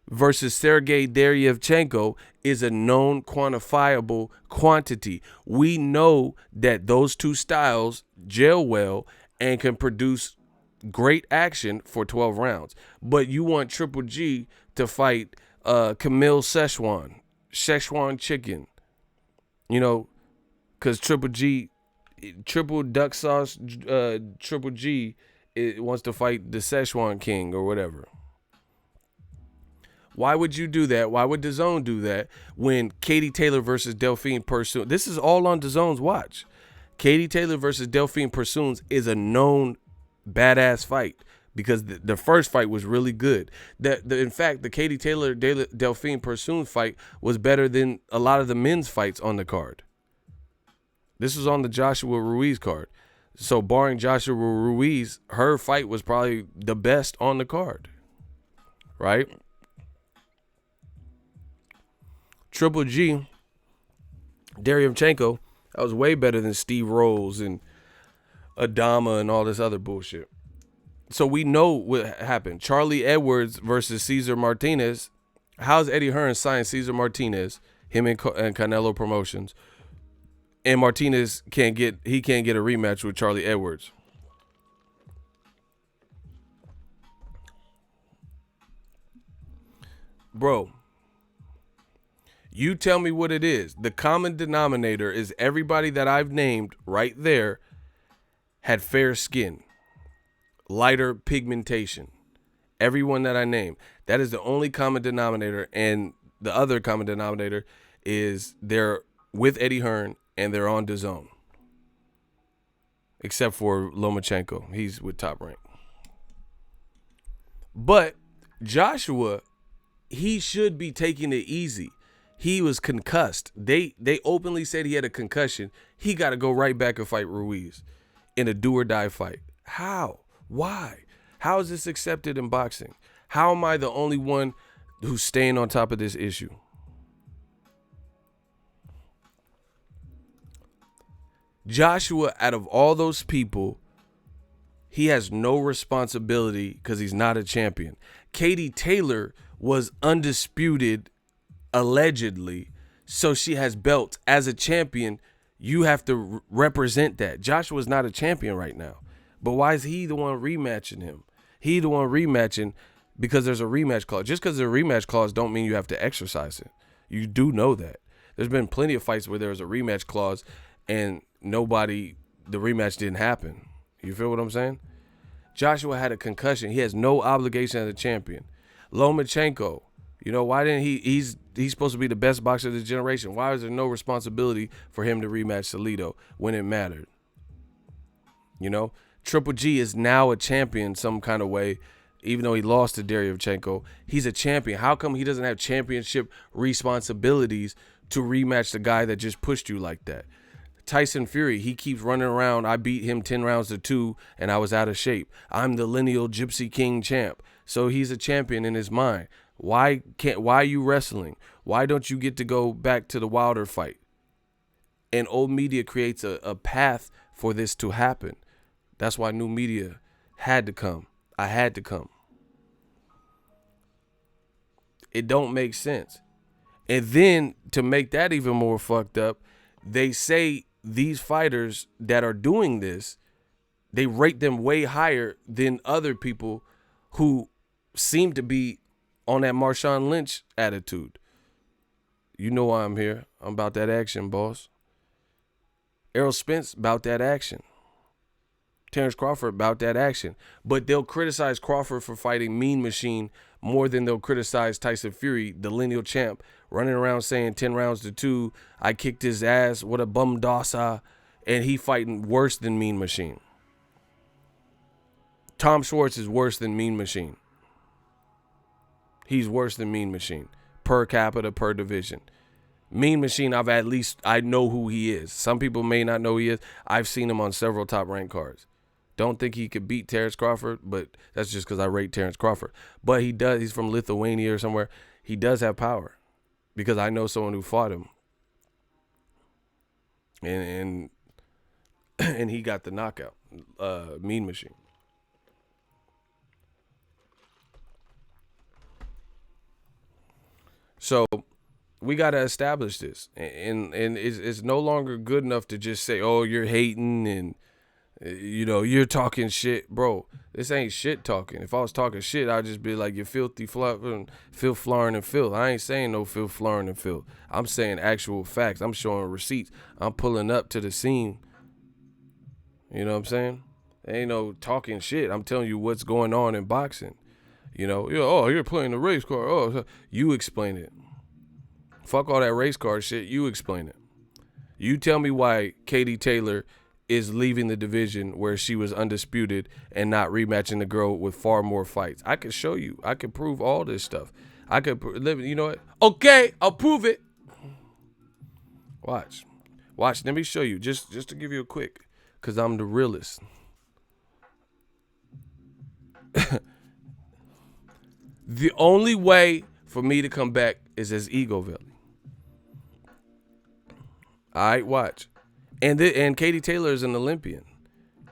versus Sergey Deryevchenko is a known quantifiable quantity. We know that those two styles gel well and can produce great action for 12 rounds. But you want Triple G to fight Camille Szechuan chicken, because triple duck sauce, Triple G, it wants to fight the Szechuan King or whatever. Why would you do that? Why would DAZN do that when Katie Taylor versus Delphine Persoon? This is all on DAZN's watch. Katie Taylor versus Delphine Persoon is a known badass fight because the first fight was really good. In fact, the Katie Taylor Delphine Persoon fight was better than a lot of the men's fights on the card. This was on the Joshua Ruiz card. So barring Joshua Ruiz, her fight was probably the best on the card. Right? Triple G, Derevchenko, that was way better than Steve Rolls and Adama and all this other bullshit. So we know what happened. Charlie Edwards versus Cesar Martinez. How's Eddie Hearn signed Cesar Martinez, him and Canelo Promotions, and Martinez can't get a rematch with Charlie Edwards? Bro, you tell me what it is. The common denominator is everybody that I've named right there had fair skin, lighter pigmentation. Everyone that I named. That is the only common denominator. And the other common denominator is they're with Eddie Hearn and they're on DAZN. Except for Lomachenko. He's with Top Rank. But Joshua, he should be taking it easy. He was concussed. They openly said he had a concussion. He got to go right back and fight Ruiz in a do or die fight. How? Why? How is this accepted in boxing? How am I the only one who's staying on top of this issue? Joshua, out of all those people, he has no responsibility because he's not a champion. Katie Taylor was undisputed, allegedly, so she has belts. As a champion, you have to represent that. Joshua's not a champion right now. But why is he the one rematching him? He the one rematching because there's a rematch clause. Just because there's a rematch clause don't mean you have to exercise it. You do know that. There's been plenty of fights where there was a rematch clause and the rematch didn't happen. You feel what I'm saying? Joshua had a concussion. He has no obligation as a champion. Lomachenko, why didn't he's supposed to be the best boxer of this generation. Why is there no responsibility for him to rematch Salido when it mattered? Triple G is now a champion some kind of way, even though he lost to Derevchenko. He's a champion. How come he doesn't have championship responsibilities to rematch the guy that just pushed you like that? Tyson Fury, he keeps running around. I beat him 10 rounds to 2 and I was out of shape. I'm the lineal Gypsy King champ. So he's a champion in his mind. Why are you wrestling? Why don't you get to go back to the Wilder fight? And old media creates a path for this to happen. That's why new media had to come. I had to come. It don't make sense. And then to make that even more fucked up, they say these fighters that are doing this, they rate them way higher than other people who seem to be on that Marshawn Lynch attitude. You know why I'm here. I'm about that action, boss. Errol Spence about that action. Terrence Crawford about that action. But they'll criticize Crawford for fighting Mean Machine more than they'll criticize Tyson Fury, the lineal champ, running around saying 10 rounds to 2, I kicked his ass, what a bum dossa, and he fighting worse than Mean Machine. Tom Schwartz is worse than Mean Machine. He's worse than Mean Machine, per capita, per division. Mean Machine, I know who he is. Some people may not know who he is. I've seen him on several Top Rank cards. Don't think he could beat Terrence Crawford, but that's just because I rate Terrence Crawford. But he does. He's from Lithuania or somewhere. He does have power because I know someone who fought him. And he got the knockout. Mean Machine. So we got to establish this. And it's no longer good enough to just say, oh, you're hating and you're talking shit. Bro, this ain't shit talking. If I was talking shit, I'd just be like, you filthy filth, flaring, and filth. I ain't saying no filth, flaring, and filth. I'm saying actual facts. I'm showing receipts. I'm pulling up to the scene. You know what I'm saying? Ain't no talking shit. I'm telling you what's going on in boxing. Oh, you're playing the race card. Oh, you explain it. Fuck all that race card shit. You explain it. You tell me why Katie Taylor is leaving the division where she was undisputed and not rematching the girl with far more fights. I can show you. I can prove all this stuff. I could live. You know what? Okay, I'll prove it. Watch. Let me show you. Just to give you a quick, because I'm the realest. The only way for me to come back is as Ego Valley. All right, watch. And Katie Taylor is an Olympian.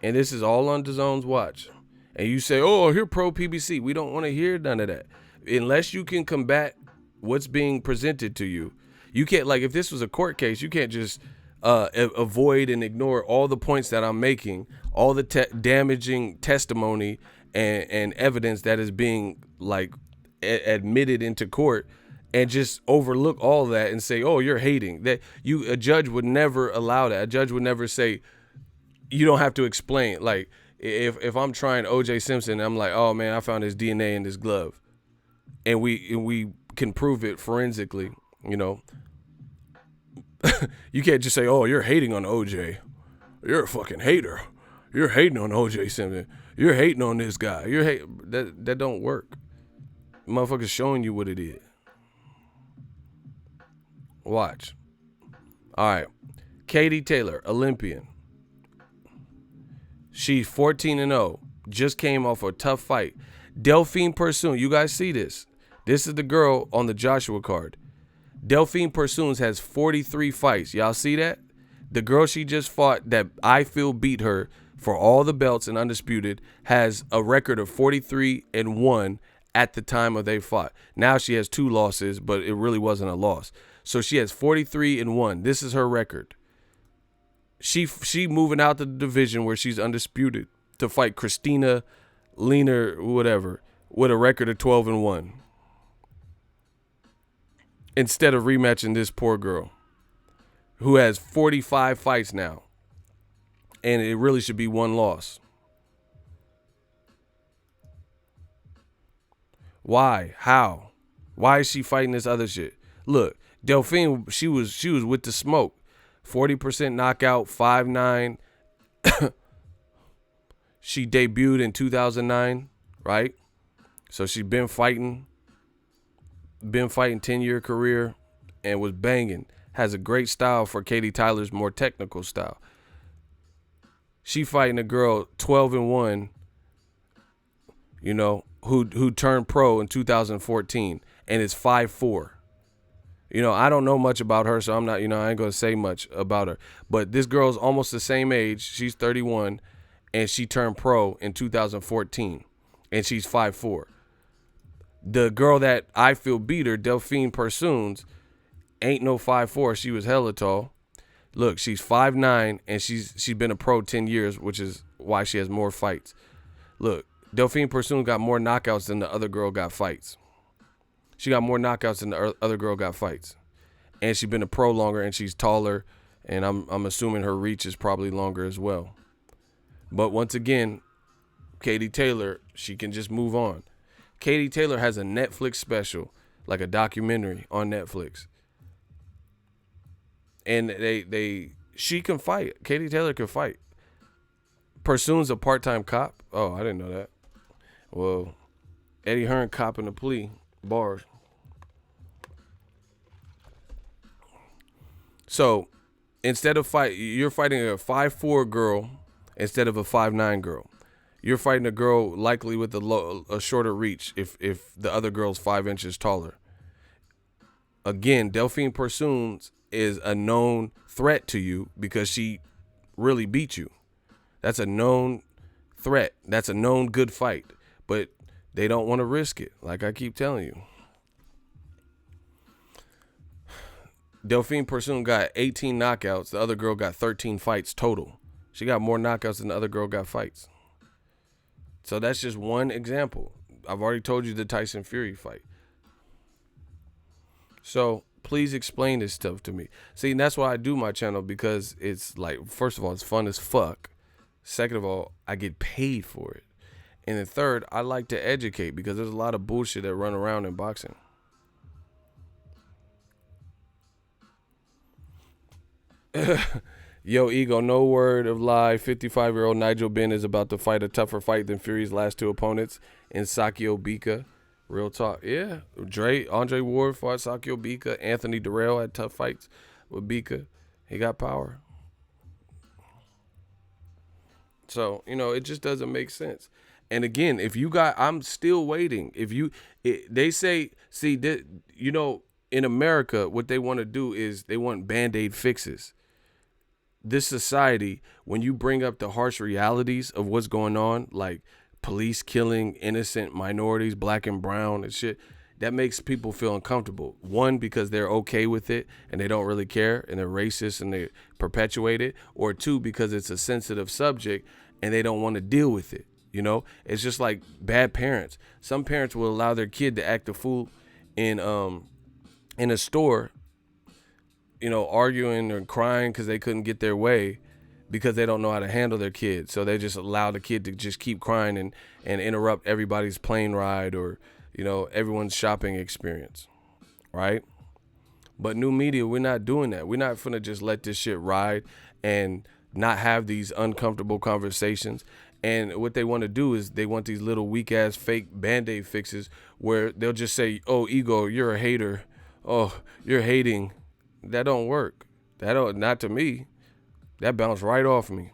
And this is all on DAZN's watch. And you say, oh, you're pro PBC. We don't want to hear none of that. Unless you can combat what's being presented to you. You can't, like, if this was a court case, you can't just avoid and ignore all the points that I'm making, all the damaging testimony and evidence that is being, like, admitted into court, and just overlook all that and say, oh, you're hating. A judge would never allow that. A judge would never say, you don't have to explain. Like, if I'm trying O.J. Simpson, I'm like, oh man, I found his DNA in this glove, and we can prove it forensically. You can't just say, oh, you're hating on O.J. You're a fucking hater. You're hating on O.J. Simpson. You're hating on this guy. That don't work. Motherfucker's showing you what it is. Watch. All right. Katie Taylor, Olympian. She's 14-0. Just came off a tough fight. Delphine Persoon. You guys see this? This is the girl on the Joshua card. Delphine Persoon has 43 fights. Y'all see that? The girl she just fought that I feel beat her for all the belts and undisputed has a record of 43-1 at the time of they fought. Now she has 2 losses, but it really wasn't a loss. So she has 43-1. This is her record. She moving out the division where she's undisputed to fight Christina Leaner, whatever, with a record of 12-1. Instead of rematching this poor girl who has 45 fights now, and it really should be 1 loss. Why? How? Why is she fighting this other shit? Look, Delphine, she was with the smoke. 40% knockout, 5'9". She debuted in 2009, right? So she's been fighting 10-year career and was banging. Has a great style for Katie Taylor's more technical style. She fighting a girl 12-1, who turned pro in 2014 and is 5'4". I don't know much about her, so I'm not, I ain't going to say much about her. But this girl's almost the same age. She's 31, and she turned pro in 2014, and she's 5'4". The girl that I feel beat her, Delphine Persoon, ain't no 5'4". She was hella tall. Look, she's 5'9", and she's been a pro 10 years, which is why she has more fights. Look, Delphine Persoon got more knockouts than the other girl got fights. She got more knockouts than the other girl got fights. And she's been a pro longer, and she's taller, and I'm assuming her reach is probably longer as well. But once again, Katie Taylor, she can just move on. Katie Taylor has a Netflix special, like a documentary on Netflix. And she can fight. Katie Taylor can fight. Persoon's a part-time cop. Oh, I didn't know that. Well, Eddie Hearn copping a plea. Bars. So instead of you're fighting a 5'4" girl instead of a 5'9" girl. You're fighting a girl likely with a shorter reach if the other girl's 5 inches taller. Again, Delphine Persoon is a known threat to you because she really beat you. That's a known threat. That's a known good fight. But they don't want to risk it, like I keep telling you. Delphine Persoon got 18 knockouts. The other girl got 13 fights total. She got more knockouts than the other girl got fights. So that's just one example. I've already told you the Tyson Fury fight. So please explain this stuff to me. See, and that's why I do my channel, because it's like, first of all, it's fun as fuck. Second of all, I get paid for it. And then third, I like to educate because there's a lot of bullshit that run around in boxing. Yo, Ego, no word of lie. 55-year-old Nigel Benn is about to fight a tougher fight than Fury's last two opponents in Sakio Bika. Real talk. Yeah. Andre Ward fought Sakio Bika. Anthony Durrell had tough fights with Bika. He got power. So, it just doesn't make sense. And again, I'm still waiting. They say, in America, what they want to do is they want Band-Aid fixes. This society, when you bring up the harsh realities of what's going on, like police killing innocent minorities, black and brown and shit, that makes people feel uncomfortable. One, because they're okay with it and they don't really care and they're racist and they perpetuate it. Or two, because it's a sensitive subject and they don't want to deal with it. It's just like bad parents. Some parents will allow their kid to act a fool in a store, arguing or crying because they couldn't get their way because they don't know how to handle their kid. So they just allow the kid to just keep crying and interrupt everybody's plane ride or, everyone's shopping experience, right? But new media, we're not doing that. We're not finna just let this shit ride and not have these uncomfortable conversations. And what they want to do is they want these little weak-ass fake Band-Aid fixes where they'll just say, oh, Ego, you're a hater. Oh, you're hating. That don't work. Not to me. That bounced right off me.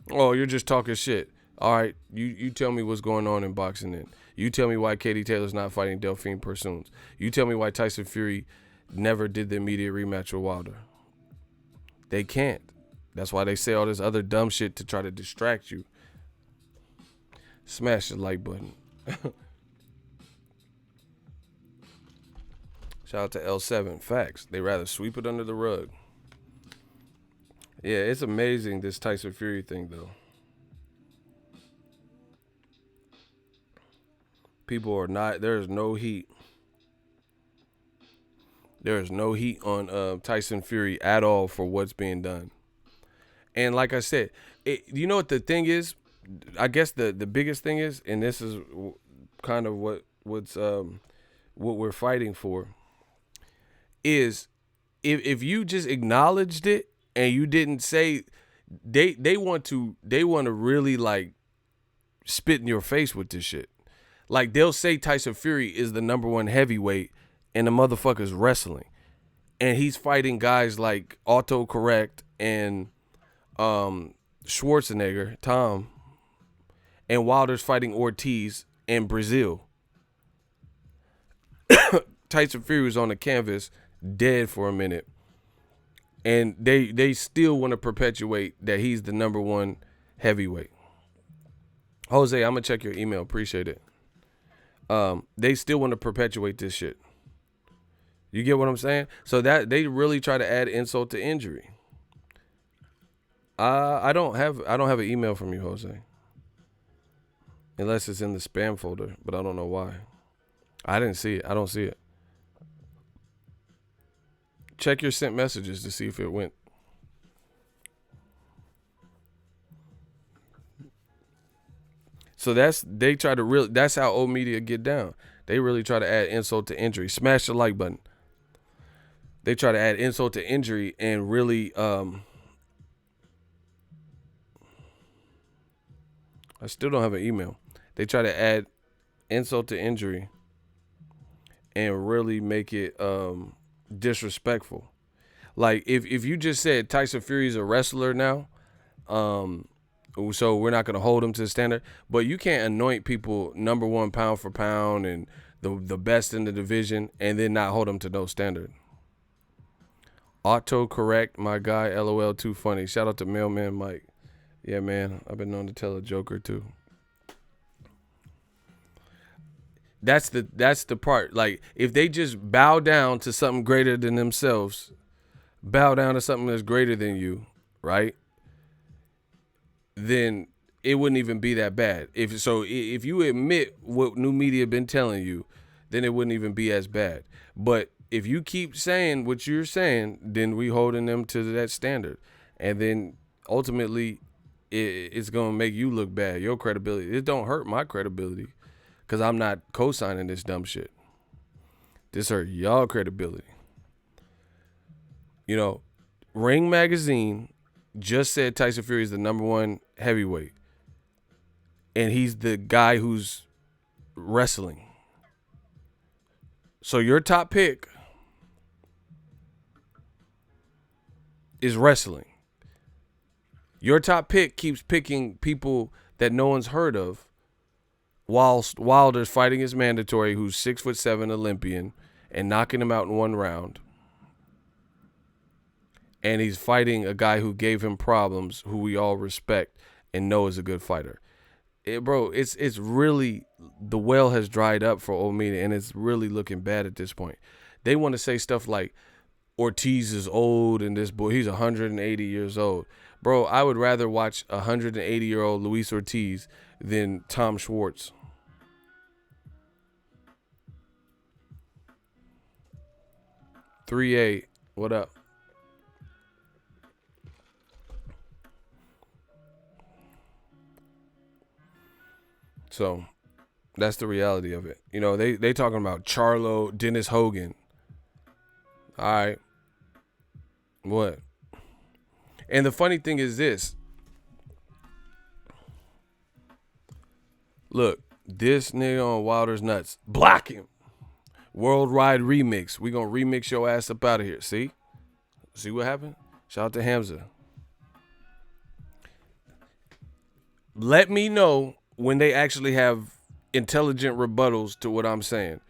Oh, you're just talking shit. All right, you tell me what's going on in boxing then. You tell me why Katie Taylor's not fighting Delphine Pursunes. You tell me why Tyson Fury never did the immediate rematch with Wilder. They can't. That's why they say all this other dumb shit to try to distract you. Smash the like button. Shout out to L7. Facts. They rather sweep it under the rug. Yeah, it's amazing, this Tyson Fury thing, though. People are not, there's no heat. There is no heat on Tyson Fury at all for what's being done. And like I said, you know what the thing is? I guess the biggest thing is, and this is kind of what we're fighting for, is if you just acknowledged it and you didn't say, they want to really like spit in your face with this shit. Like they'll say Tyson Fury is the #1 heavyweight and the motherfucker's wrestling. And he's fighting guys like Autocorrect and Schwarzenegger, Tom, and Wilder's fighting Ortiz in Brazil. Tyson Fury was on the canvas dead for a minute. And they still want to perpetuate that he's the #1 heavyweight. Jose, I'm going to check your email. Appreciate it. They still want to perpetuate this shit. You get what I'm saying? So that they really try to add insult to injury. I don't have an email from you, Jose. Unless it's in the spam folder, but I don't know why. I didn't see it. I don't see it. Check your sent messages to see if it went. So that's how old media get down. They really try to add insult to injury. Smash the like button. They try to add insult to injury and really I still don't have an email. They try to add insult to injury and really make it disrespectful. Like if you just said Tyson Fury's a wrestler now, so we're not going to hold him to the standard, but you can't anoint people #1 pound for pound and the best in the division and then not hold them to no standard. Autocorrect, my guy, LOL, too funny. Shout out to Mailman Mike. Yeah, man, I've been known to tell a joke or two. That's the part. Like, if they just bow down to something greater than themselves, bow down to something that's greater than you, right? Then it wouldn't even be that bad. If you admit what new media been telling you, then it wouldn't even be as bad. But if you keep saying what you're saying, then we holding them to that standard. And then ultimately it's going to make you look bad. Your credibility. It don't hurt my credibility because I'm not co-signing this dumb shit. This hurt y'all credibility. You know, Ring Magazine just said Tyson Fury is the #1 heavyweight. And he's the guy who's wrestling. So your top pick is wrestling. Your top pick keeps picking people that no one's heard of, whilst Wilder's fighting his mandatory, who's 6'7" Olympian, and knocking him out in one round. And he's fighting a guy who gave him problems, who we all respect and know is a good fighter. Bro, it's really, the well has dried up for Omega, and it's really looking bad at this point. They want to say stuff like Ortiz is old and this boy, he's 180 years old. Bro, I would rather watch a 180-year-old Luis Ortiz than Tom Schwartz. $3A, what up? So that's the reality of it. You know, they talking about Charlo, Dennis Hogan. All right. What? And the funny thing is this. Look, this nigga on Wilder's nuts. Block him. Worldwide remix. We gonna remix your ass up out of here. See? See what happened? Shout out to Hamza. Let me know when they actually have intelligent rebuttals to what I'm saying.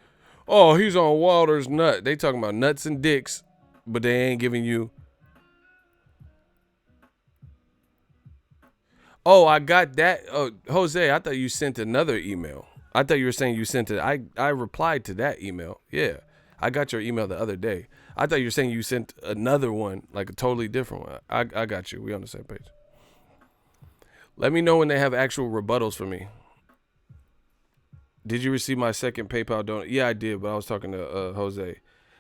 Oh, he's on Wilder's nut. They talking about nuts and dicks, but they ain't giving you. Oh, I got that. Oh, Jose, I thought you sent another email. I thought you were saying you sent it. I replied to that email. Yeah, I got your email the other day. I thought you were saying you sent another one, like a totally different one. I got you. We on the same page. Let me know when they have actual rebuttals for me. Did you receive my second PayPal donation? Yeah, I did, but I was talking to Jose.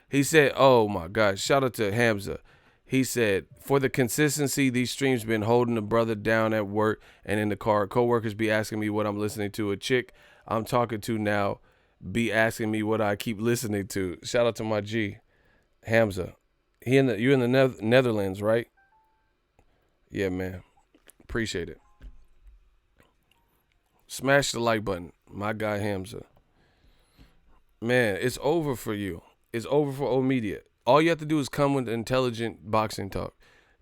He said, oh my gosh, shout out to Hamza. He said, for the consistency, these streams been holding the brother down at work and in the car. Coworkers be asking me what I'm listening to. A chick I'm talking to now be asking me what I keep listening to. Shout out to my G, Hamza. You're in the Netherlands, right? Yeah, man. Appreciate it. Smash the like button. My guy Hamza. Man, it's over for you. It's over for O Media. All you have to do is come with intelligent boxing talk.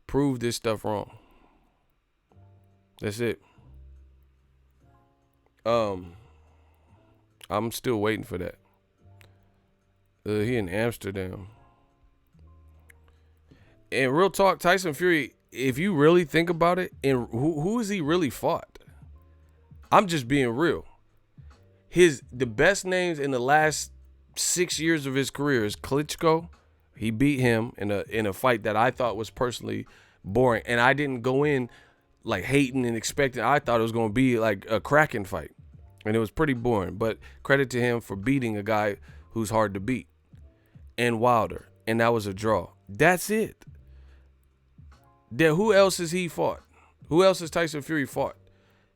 Prove this stuff wrong. That's it. I'm still waiting for that. He in Amsterdam. And real talk, Tyson Fury, if you really think about it, and who has he really fought? I'm just being real. The best names in the last 6 years of his career is Klitschko. He beat him in a fight that I thought was personally boring, and I didn't go in like hating and expecting. I thought it was going to be like a cracking fight, and it was pretty boring. But credit to him for beating a guy who's hard to beat, and Wilder, and that was a draw. That's it. Who else has he fought? Who else has Tyson Fury fought?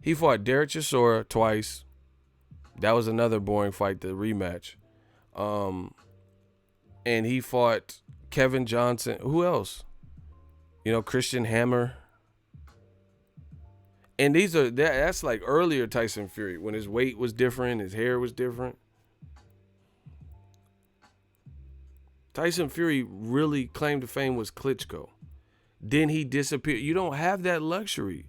He fought Derek Chisora twice. That was another boring fight, the rematch. And he fought Kevin Johnson. Who else? Christian Hammer. And that's like earlier Tyson Fury, when his weight was different, his hair was different. Tyson Fury really claimed to fame was Klitschko. Then he disappeared. You don't have that luxury.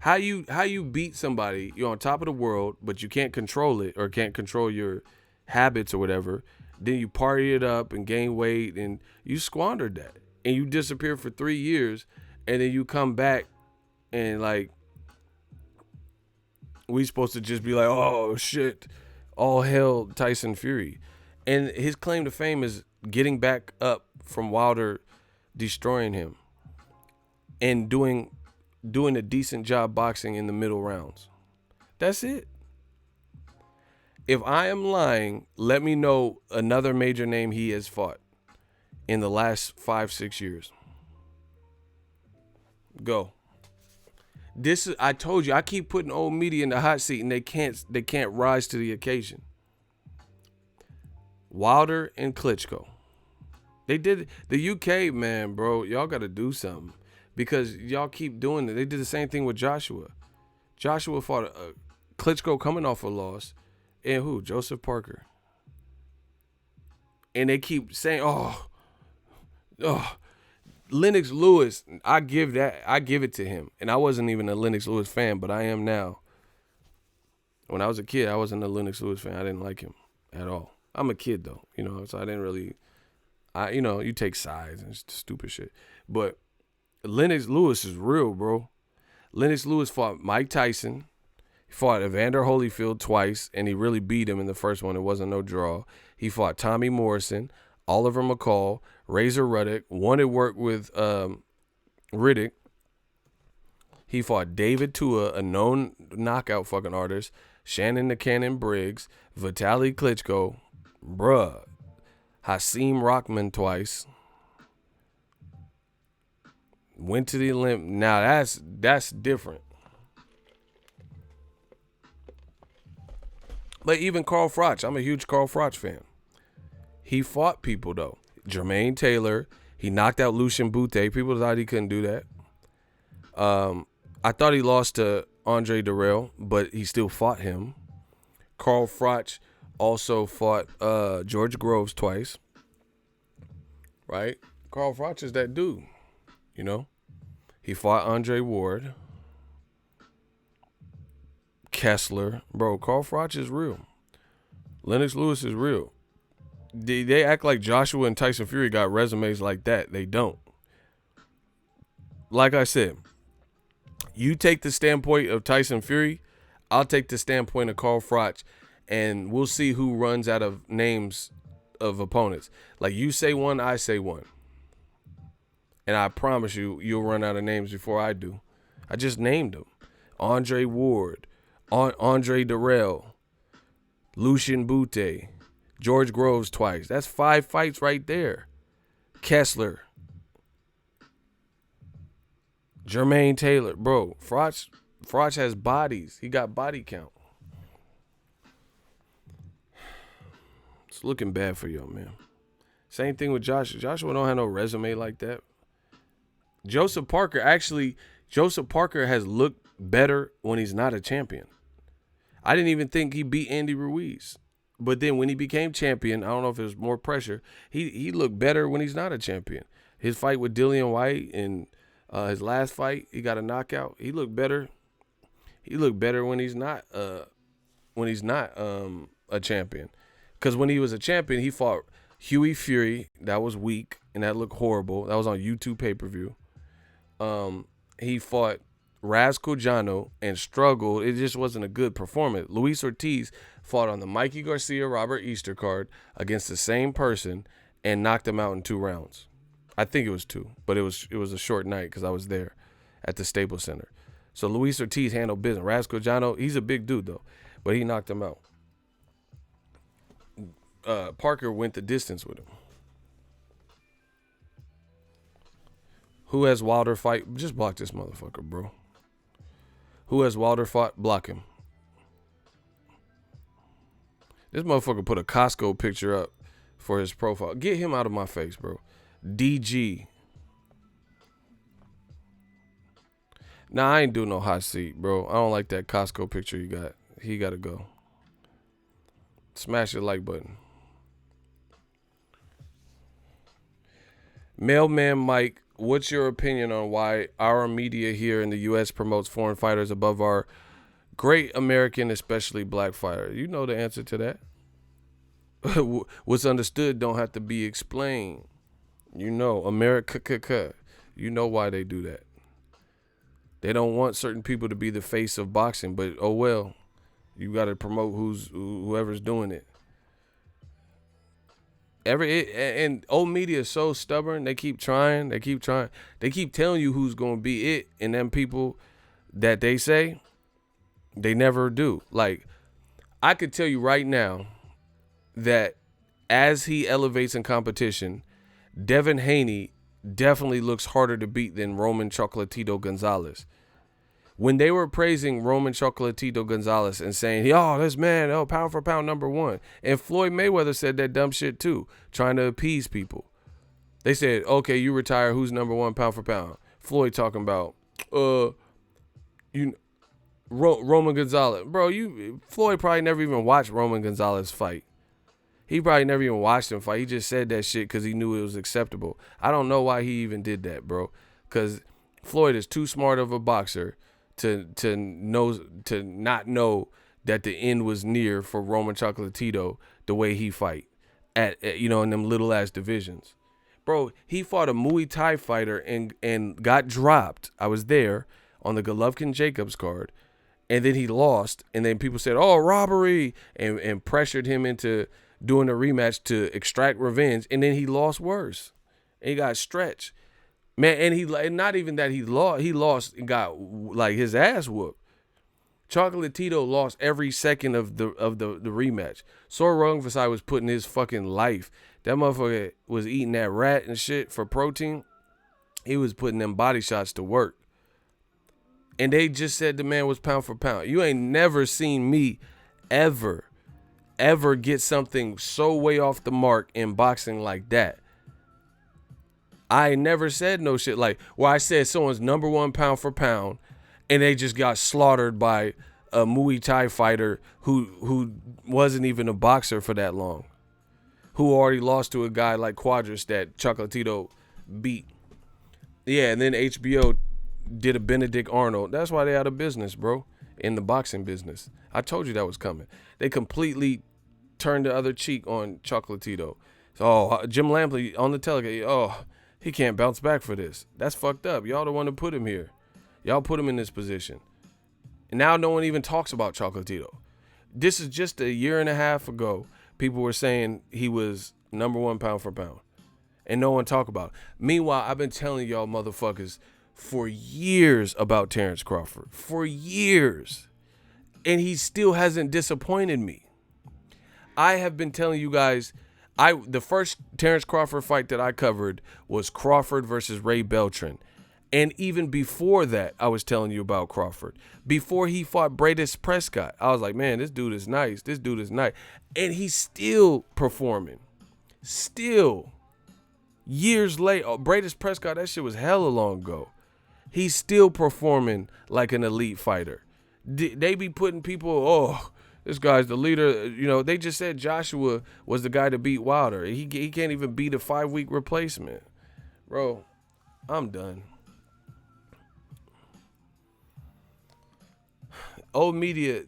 How you beat somebody, you're on top of the world, but you can't control it or can't control your habits or whatever. Then you party it up and gain weight, and you squandered that. And you disappear for 3 years, and then you come back and like, we supposed to just be like, oh shit, all hell Tyson Fury. And his claim to fame is getting back up from Wilder destroying him and doing a decent job boxing in the middle rounds. That's it. If I am lying, let me know another major name he has fought in the last 5-6 years. Go. I told you, I keep putting old media in the hot seat, and they can't rise to the occasion. Wilder and Klitschko. They did the UK, man, bro. Y'all got to do something because y'all keep doing it. They did the same thing with Joshua. Joshua fought Klitschko coming off a loss, and who? Joseph Parker. And they keep saying, oh, Lennox Lewis. I give it to him. And I wasn't even a Lennox Lewis fan, but I am now. When I was a kid, I wasn't a Lennox Lewis fan. I didn't like him at all. I'm a kid though, so I didn't really. You take sides and stupid shit. But Lennox Lewis is real, bro. Lennox Lewis fought Mike Tyson. He fought Evander Holyfield twice, and he really beat him in the first one. It wasn't no draw. He fought Tommy Morrison, Oliver McCall, Razor Ruddock, wanted work with Riddick. He fought David Tua, a known knockout fucking artist, Shannon the Cannon Briggs, Vitaly Klitschko, bruh, Hasim Rockman twice. Went to the Olymp. Now that's different. But even Carl Froch, I'm a huge Carl Froch fan. He fought people though. Jermaine Taylor, he knocked out Lucian Bute. People thought he couldn't do that. I thought he lost to Andre Durrell, but he still fought him. Carl Froch also fought George Groves twice. Right? Carl Froch is that dude. He fought Andre Ward. Kessler. Bro, Carl Froch is real. Lennox Lewis is real. They act like Joshua and Tyson Fury got resumes like that. They don't. Like I said, you take the standpoint of Tyson Fury, I'll take the standpoint of Carl Froch, and we'll see who runs out of names of opponents. Like you say one, I say one. And I promise you'll run out of names before I do. I just named them. Andre Ward, Andre Durrell, Lucian Bute, George Groves twice. That's 5 fights right there. Kessler, Jermaine Taylor. Bro, Froch has bodies. He got body count. It's looking bad for y'all, man. Same thing with Joshua. Joshua don't have no resume like that. Joseph Parker has looked better when he's not a champion. I didn't even think he beat Andy Ruiz. But then when he became champion, I don't know if it was more pressure, he looked better when he's not a champion. His fight with Dillian White and his last fight, he got a knockout. He looked better. He looked better when he's not a champion. Because when he was a champion, he fought Huey Fury. That was weak, and that looked horrible. That was on YouTube pay-per-view. He fought Raz Cojano and struggled. It just wasn't a good performance. Luis Ortiz fought on the Mikey Garcia Robert Easter card against the same person and knocked him out in 2 rounds. I think it was 2, but it was a short night because I was there at the Staples Center. So Luis Ortiz handled business. Raz Cojano, he's a big dude though, but he knocked him out. Parker went the distance with him. Who has Wilder fight? Just block this motherfucker, bro. Who has Wilder fought? Block him. This motherfucker put a Costco picture up for his profile. Get him out of my face, bro. DG. Nah, I ain't doing no hot seat, bro. I don't like that Costco picture you got. He got to go. Smash the like button. Mailman Mike, what's your opinion on why our media here in the U.S. promotes foreign fighters above our great American, especially black fighter? You know the answer to that. What's understood don't have to be explained. You know, America. You know why they do that. They don't want certain people to be the face of boxing, but oh well. You got to promote whoever's doing it. And old media is so stubborn. They keep trying. They keep telling you who's going to be it. And them people that they say, they never do. Like, I could tell you right now that as he elevates in competition, Devin Haney definitely looks harder to beat than Roman Chocolatito Gonzalez. When they were praising Roman Chocolatito Gonzalez and saying, oh, this man, oh, pound for pound #1. And Floyd Mayweather said that dumb shit too, trying to appease people. They said, okay, you retire, who's #1 pound for pound? Floyd talking about, Roman Gonzalez. Bro, Floyd probably never even watched Roman Gonzalez fight. He probably never even watched him fight. He just said that shit because he knew it was acceptable. I don't know why he even did that, bro. Because Floyd is too smart of a boxer to not know that the end was near for Roman Chocolatito the way he fight at in them little ass divisions. Bro, he fought a Muay Thai fighter and got dropped. I was there on the Golovkin Jacobs card. And then he lost. And then people said, oh, robbery. And pressured him into doing a rematch to extract revenge. And then he lost worse. And he got stretched. Man, and not even that he lost and got like his ass whooped. Chocolatito lost every second of the rematch. Sor Rungvisai was putting his fucking life. That motherfucker was eating that rat and shit for protein. He was putting them body shots to work. And they just said the man was pound for pound. You ain't never seen me ever get something so way off the mark in boxing like that. I never said no shit like where I said someone's #1 pound for pound and they just got slaughtered by a Muay Thai fighter who wasn't even a boxer for that long. Who already lost to a guy like Quadras that Chocolatito beat. Yeah, and then HBO did a Benedict Arnold. That's why they out of business, bro, in the boxing business. I told you that was coming. They completely turned the other cheek on Chocolatito. So, Jim Lampley on the telecast, he can't bounce back for this. That's fucked up. Y'all the one to put him here. Y'all put him in this position. And now no one even talks about Chocolatito. This is just a year and a half ago. People were saying he was #1 pound for pound. And no one talked about it. Meanwhile, I've been telling y'all motherfuckers for years about Terrence Crawford. For years. And he still hasn't disappointed me. I have been telling you guys, the first Terrence Crawford fight that I covered was Crawford versus Ray Beltran. And even before that, I was telling you about Crawford. Before he fought Bradis Prescott, I was like, man, this dude is nice. This dude is nice. And he's still performing. Still. Years later, Bradis Prescott, that shit was hella long ago. He's still performing like an elite fighter. They be putting people, this guy's the leader. They just said Joshua was the guy to beat Wilder. He can't even beat a 5-week replacement. Bro, I'm done. Old media,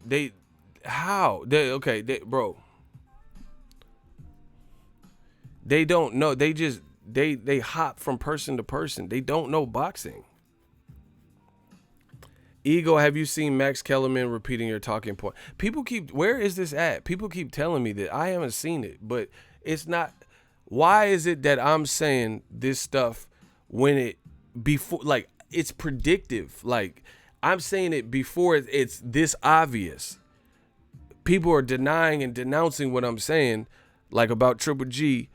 bro. They don't know. They hop from person to person. They don't know boxing. Ego, have you seen Max Kellerman repeating your talking point? Where is this at? People keep telling me that. I haven't seen it, but it's not. Why is it that I'm saying this stuff when it's predictive? Like, I'm saying it before it's this obvious. People are denying and denouncing what I'm saying, like about Triple G.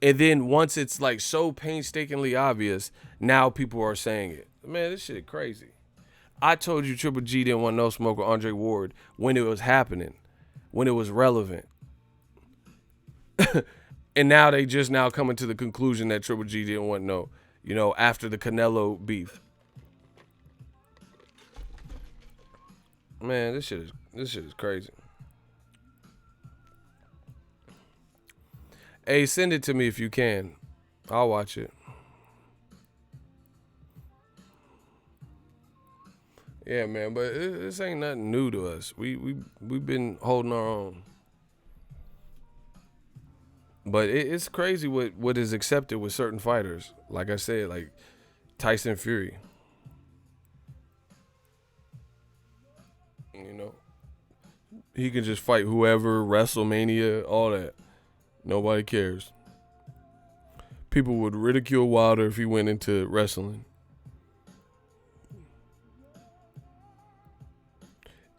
And then once it's like so painstakingly obvious, now people are saying it. Man, this shit crazy. I told you Triple G didn't want no smoke with Andre Ward when it was happening, when it was relevant. And now they just now coming to the conclusion that Triple G didn't want no, after the Canelo beef. Man, this shit is crazy. Hey, send it to me if you can. I'll watch it. Yeah, man, but this ain't nothing new to us. We've been holding our own. But it's crazy what is accepted with certain fighters. Like I said, like Tyson Fury. He can just fight whoever, WrestleMania, all that. Nobody cares. People would ridicule Wilder if he went into wrestling.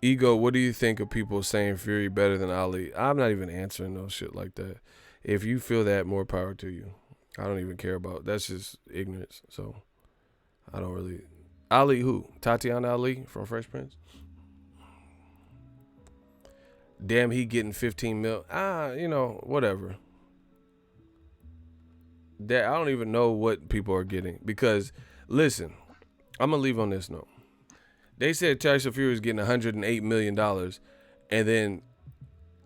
Ego, what do you think of people saying Fury better than Ali? I'm not even answering no shit like that. If you feel that, more power to you. I don't even care about. That's just ignorance. So I don't really. Ali who? Tatiana Ali from Fresh Prince? Damn, he getting 15 mil. Whatever. That I don't even know what people are getting because, listen, I'm gonna leave on this note. They said Tyson Fury is getting $108 million, and then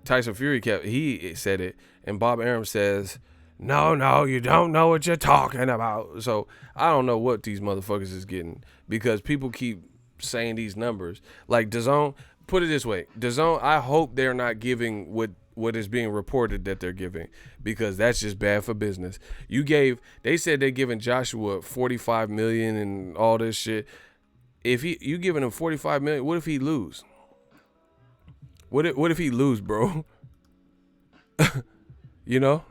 Tyson Fury he said it, and Bob Arum says, no, you don't know what you're talking about. So I don't know what these motherfuckers is getting because people keep saying these numbers. Like DAZN, put it this way, DAZN, I hope they're not giving what is being reported that they're giving because that's just bad for business. They said they're giving Joshua 45 million and all this shit. If you giving him 45 million, what if he lose? What if he lose, bro? You know?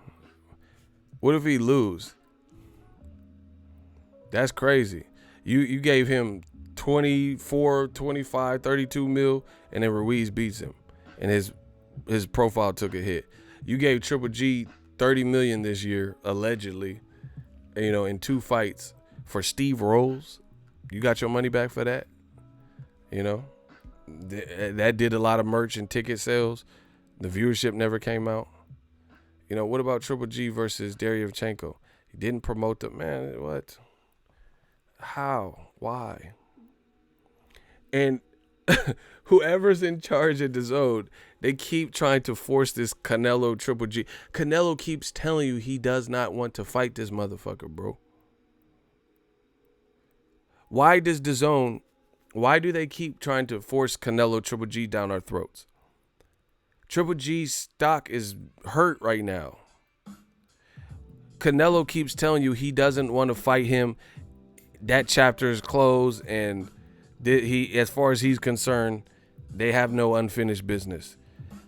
What if he lose? That's crazy. You gave him 24, 25, 32 mil, and then Ruiz beats him. And his profile took a hit. You gave Triple G 30 million this year, allegedly, in 2 fights for Steve Rolls. You got your money back for that? That did a lot of merch and ticket sales. The viewership never came out. What about Triple G versus Deryevchenko? He didn't promote the man. What? How? Why? And whoever's in charge of DAZN, they keep trying to force this Canelo Triple G. Canelo keeps telling you he does not want to fight this motherfucker, bro. Why do they keep trying to force Canelo Triple G down our throats? Triple G's stock is hurt right now. Canelo keeps telling you he doesn't want to fight him. That chapter is closed, and as far as he's concerned, they have no unfinished business.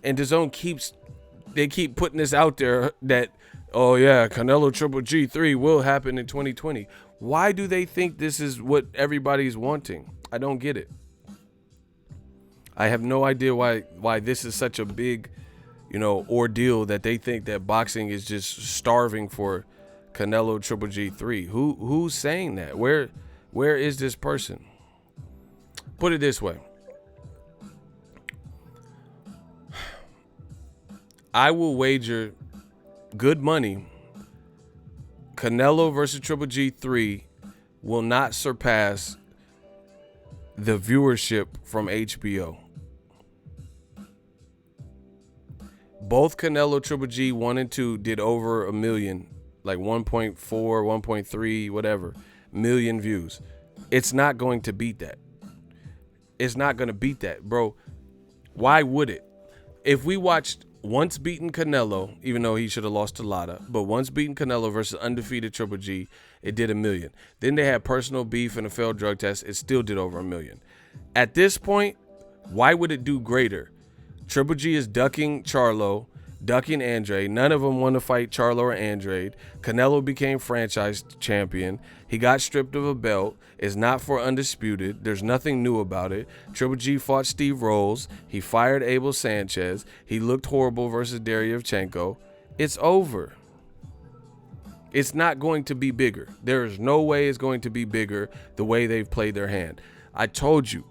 And DAZN keep putting this out there that, oh yeah, Canelo Triple G3 will happen in 2020. Why do they think this is what everybody's wanting? I don't get it. I have no idea why this is such a big, ordeal that they think that boxing is just starving for Canelo Triple G3. Who's saying that? Where is this person? Put it this way. I will wager good money Canelo versus Triple G3 will not surpass the viewership from HBO. Both Canelo Triple G 1 and 2 did over 1 million, like 1.4, 1.3, whatever, million views. It's not going to beat that. It's not going to beat that, bro. Why would it? If we watched once beaten Canelo, even though he should have lost to Lada, but once beaten Canelo versus undefeated Triple G, it did 1 million. Then they had personal beef and a failed drug test. It still did over 1 million. At this point, why would it do greater? Triple G is ducking Charlo, ducking Andrade. None of them want to fight Charlo or Andrade. Canelo became franchise champion. He got stripped of a belt. It's not for undisputed. There's nothing new about it. Triple G fought Steve Rolls. He fired Abel Sanchez. He looked horrible versus Deryevchenko. It's over. It's not going to be bigger. There is no way it's going to be bigger the way they've played their hand. I told you,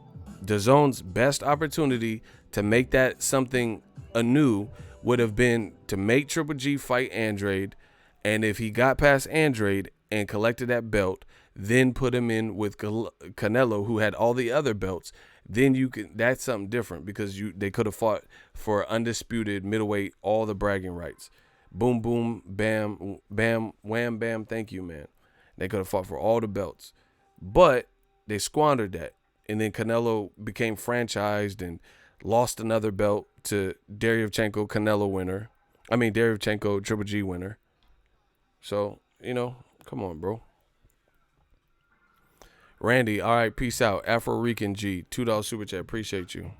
DAZN's best opportunity to make that something anew would have been to make Triple G fight Andrade, and if he got past Andrade and collected that belt, then put him in with Canelo, who had all the other belts. Then that's something different because they could have fought for undisputed middleweight, all the bragging rights. Boom, boom, bam, bam, wham, bam. Thank you, man. They could have fought for all the belts, but they squandered that, and then Canelo became franchised and lost another belt to Deryevchenko Canelo winner. Deryevchenko Triple G winner. So, come on, bro. Randy, all right, peace out. Afro Rican G, $2 super chat. Appreciate you.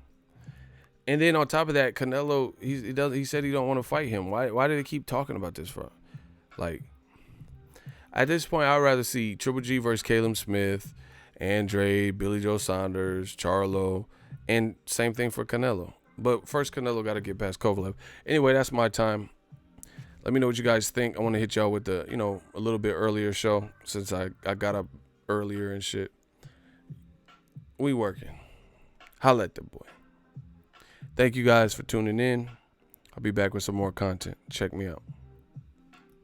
And then on top of that, Canelo, he said he don't want to fight him. Why do they keep talking about this for? Like, at this point, I'd rather see Triple G versus Caleb Smith, Andre, Billy Joe Saunders, Charlo, and same thing for Canelo. But first, Canelo got to get past Kovalev. Anyway, that's my time. Let me know what you guys think. I want to hit y'all with the, a little bit earlier show since I got up earlier and shit. We working. Holla at the boy. Thank you guys for tuning in. I'll be back with some more content. Check me out.